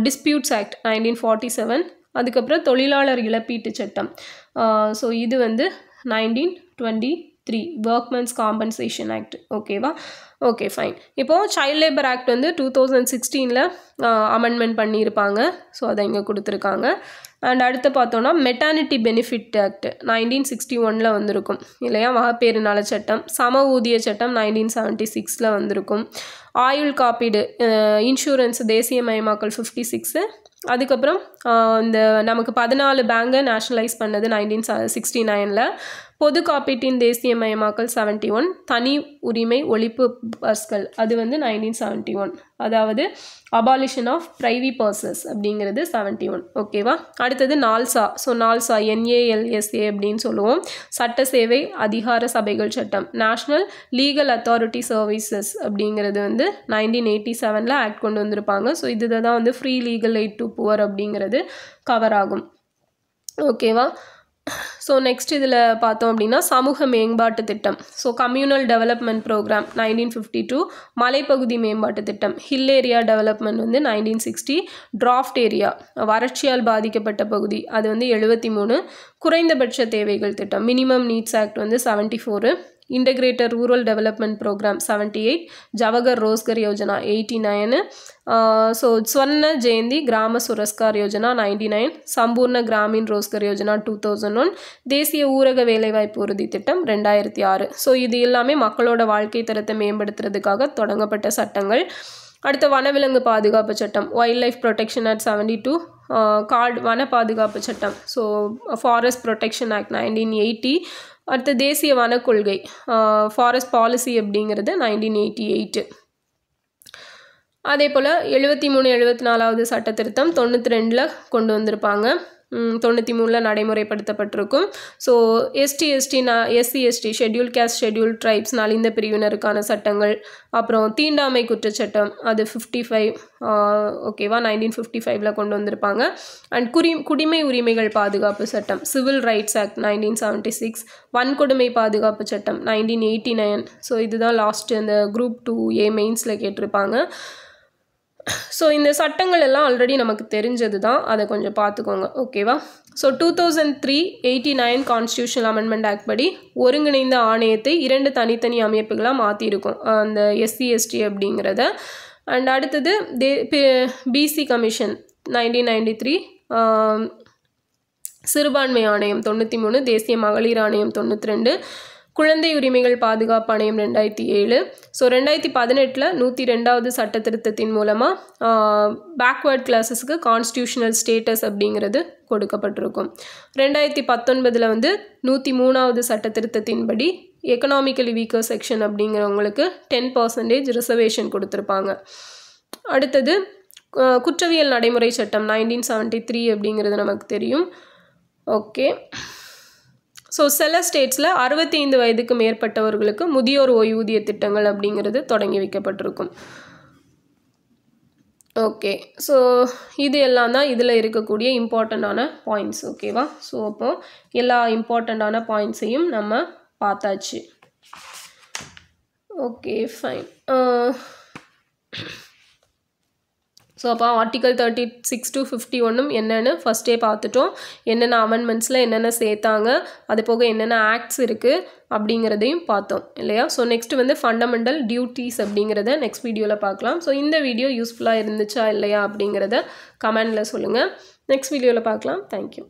டிஸ்பியூட்ஸ் ஆக்ட் 1947. அதுக்கப்புறம் தொழிலாளர் இழப்பீட்டு சட்டம், ஸோ இது வந்து 1923, ஒர்க்மென்ஸ் காம்பன்சேஷன் ஆக்ட். ஓகேவா? Okay, fine. இப்போது சைல்ட் லேபர் ஆக்ட் வந்து 2016 அமெண்ட்மெண்ட் பண்ணியிருப்பாங்க. ஸோ அதை இங்கே கொடுத்துருக்காங்க. அண்ட் அடுத்து பார்த்தோன்னா மெட்டர்னிட்டி பெனிஃபிட் ஆக்ட் 1961 வந்திருக்கும் இல்லையா? மகப்பேறு நல சட்டம், சம ஊதிய சட்டம் 1976 வந்திருக்கும். ஆயுள் காப்பீடு இன்சூரன்ஸ் தேசியமயமாக்கல் 56. அதுக்கப்புறம் இந்த நமக்கு 14 பேங்கை நேஷ்னலைஸ் பண்ணது 1969. பொது காப்பீட்டின் தேசியமயமாக்கல் 71, தனி உரிமை ஒழிப்பு பஸ்கள் அது வந்து 1971, அதாவது அபாலிஷன் ஆஃப் பிரைவி பர்சஸ் அப்படிங்கிறது 71. ஓகேவா. அடுத்தது நால்சா. ஸோ நால்சா NALSA அப்படின்னு சொல்லுவோம், சட்ட சேவை அதிகார சபைகள் சட்டம். நேஷ்னல் லீகல் அத்தாரிட்டி சர்வீசஸ் அப்படிங்கிறது வந்து 1987 ஆக்ட் கொண்டு வந்திருப்பாங்க. ஸோ இதுதான் வந்து free legal eight to poor அப்படிங்கிறது கவர் ஆகும். ஓகேவா. ஸோ நெக்ஸ்ட் இதில் பார்த்தோம் அப்படின்னா சமூக மேம்பாட்டு திட்டம். ஸோ கம்யூனல் டெவலப்மெண்ட் ப்ரோக்ராம் 1952, மலைப்பகுதி மேம்பாட்டு திட்டம் ஹில் ஏரியா டெவலப்மெண்ட் வந்து 1960, டிராஃப்ட் ஏரியா வறட்சியால் பாதிக்கப்பட்ட பகுதி அது வந்து 73, குறைந்தபட்ச தேவைகள் திட்டம் மினிமம் நீட்ஸ் ஆக்ட் வந்து 74, integrated rural development programme 78, Jawahar Rozgar Yojana 89, so Swarna Jayanti Gram Swarozgar Yojana 99, சம்பூர்ண கிராமின் ரோஸ்கர் யோஜனா 2001, தேசிய ஊரக வேலைவாய்ப்பு உறுதி திட்டம் 2006. ஸோ இது எல்லாமே மக்களோட வாழ்க்கை தரத்தை மேம்படுத்துறதுக்காக தொடங்கப்பட்ட சட்டங்கள். அடுத்த வனவிலங்கு பாதுகாப்பு சட்டம் வைல்ட் லைஃப் ப்ரொடெக்ஷன் ஆக்ட் 72, வன பாதுகாப்பு சட்டம் ஸோ ஃபாரஸ்ட் ப்ரொடெக்ஷன் ஆக்ட் 1980, அடுத்த தேசிய வன கொள்கை ஃபாரஸ்ட் பாலிசி அப்படிங்கிறது 1988. அதே போல் 73 74வது சட்ட திருத்தம் 92 கொண்டு வந்திருப்பாங்க, 93 நடைமுறைப்படுத்தப்பட்டிருக்கும். So SC/ST schedule caste schedule tribes நலிந்த பிரிவினருக்கான சட்டங்கள். அப்புறம் தீண்டாமை குற்றச்சட்டம் அது 55, ஓகேவா, 1955 கொண்டு வந்திருப்பாங்க. அண்ட் குடிமை உரிமைகள் பாதுகாப்பு சட்டம் சிவில் ரைட்ஸ் ஆக்ட் 1976, வன்கொடுமை பாதுகாப்பு சட்டம் 1989. ஸோ இதுதான் லாஸ்ட் இந்த குரூப் 2A மெயின்ஸில் கேட்டிருப்பாங்க. ஸோ இந்த சட்டங்கள் எல்லாம் ஆல்ரெடி நமக்கு தெரிஞ்சது தான், அதை கொஞ்சம் பார்த்துக்கோங்க. ஓகேவா. ஸோ 2003-89 கான்ஸ்டியூஷனல் அமெண்ட்மெண்ட் ஆக்ட் படி ஒருங்கிணைந்த ஆணையத்தை 2 தனித்தனி அமைப்புகளாக மாற்றிருக்கோம் அந்த SC/ST அப்படிங்கிறத. அண்ட் அடுத்தது BC கமிஷன் 1993, சிறுபான்மை ஆணையம் 93, தேசிய மகளிர் ஆணையம் 92, குழந்தை உரிமைகள் பாதுகாப்பு ஆணையம் 2007. ஸோ 2018 102வது சட்ட திருத்தத்தின் மூலமாக பேக்வேர்ட் கிளாஸஸ்க்கு கான்ஸ்டியூஷனல் ஸ்டேட்டஸ் அப்படிங்கிறது கொடுக்கப்பட்டிருக்கும். 2019 வந்து 103வது சட்ட திருத்தத்தின்படி எக்கனாமிக்கலி வீக்கர் செக்ஷன் அப்படிங்கிறவங்களுக்கு 10% ரிசர்வேஷன் கொடுத்துருப்பாங்க. அடுத்தது குற்றவியல் நடைமுறை சட்டம் 1973 அப்படிங்கிறது நமக்கு தெரியும். ஓகே. ஸோ சில ஸ்டேட்ஸில் 65 வயதுக்கு மேற்பட்டவர்களுக்கு முதியோர் ஓய்வூதிய திட்டங்கள் அப்படிங்கிறது தொடங்கி வைக்கப்பட்டிருக்கும். ஓகே. ஸோ இது எல்லாம் தான் இதில் இருக்கக்கூடிய இம்பார்ட்டண்ட்டான பாயிண்ட்ஸ். ஓகேவா. ஸோ அப்போது எல்லா இம்பார்ட்டண்ட்டான பாயிண்ட்ஸையும் நம்ம பார்த்தாச்சு. Okay fine. ஸோ அப்போ ஆர்டிகல் 36 to 51 என்னென்னு ஃபஸ்ட்டே பார்த்துட்டோம். என்னென்ன அமெண்ட்மெண்ட்ஸில் என்னென்ன சேர்த்தாங்க, அது போக என்னென்ன ஆக்ட்ஸ் இருக்குது அப்படிங்கிறதையும் பார்த்தோம் இல்லையா. ஸோ நெக்ஸ்ட் வந்து ஃபண்டமெண்டல் டியூட்டிஸ் அப்படிங்கிறத நெக்ஸ்ட் வீடியோவில் பார்க்கலாம். ஸோ இந்த வீடியோ யூஸ்ஃபுல்லாக இருந்துச்சா இல்லையா அப்படிங்கிறத கமெண்டில் சொல்லுங்கள். நெக்ஸ்ட் வீடியோவில் பார்க்கலாம். தேங்க்யூ.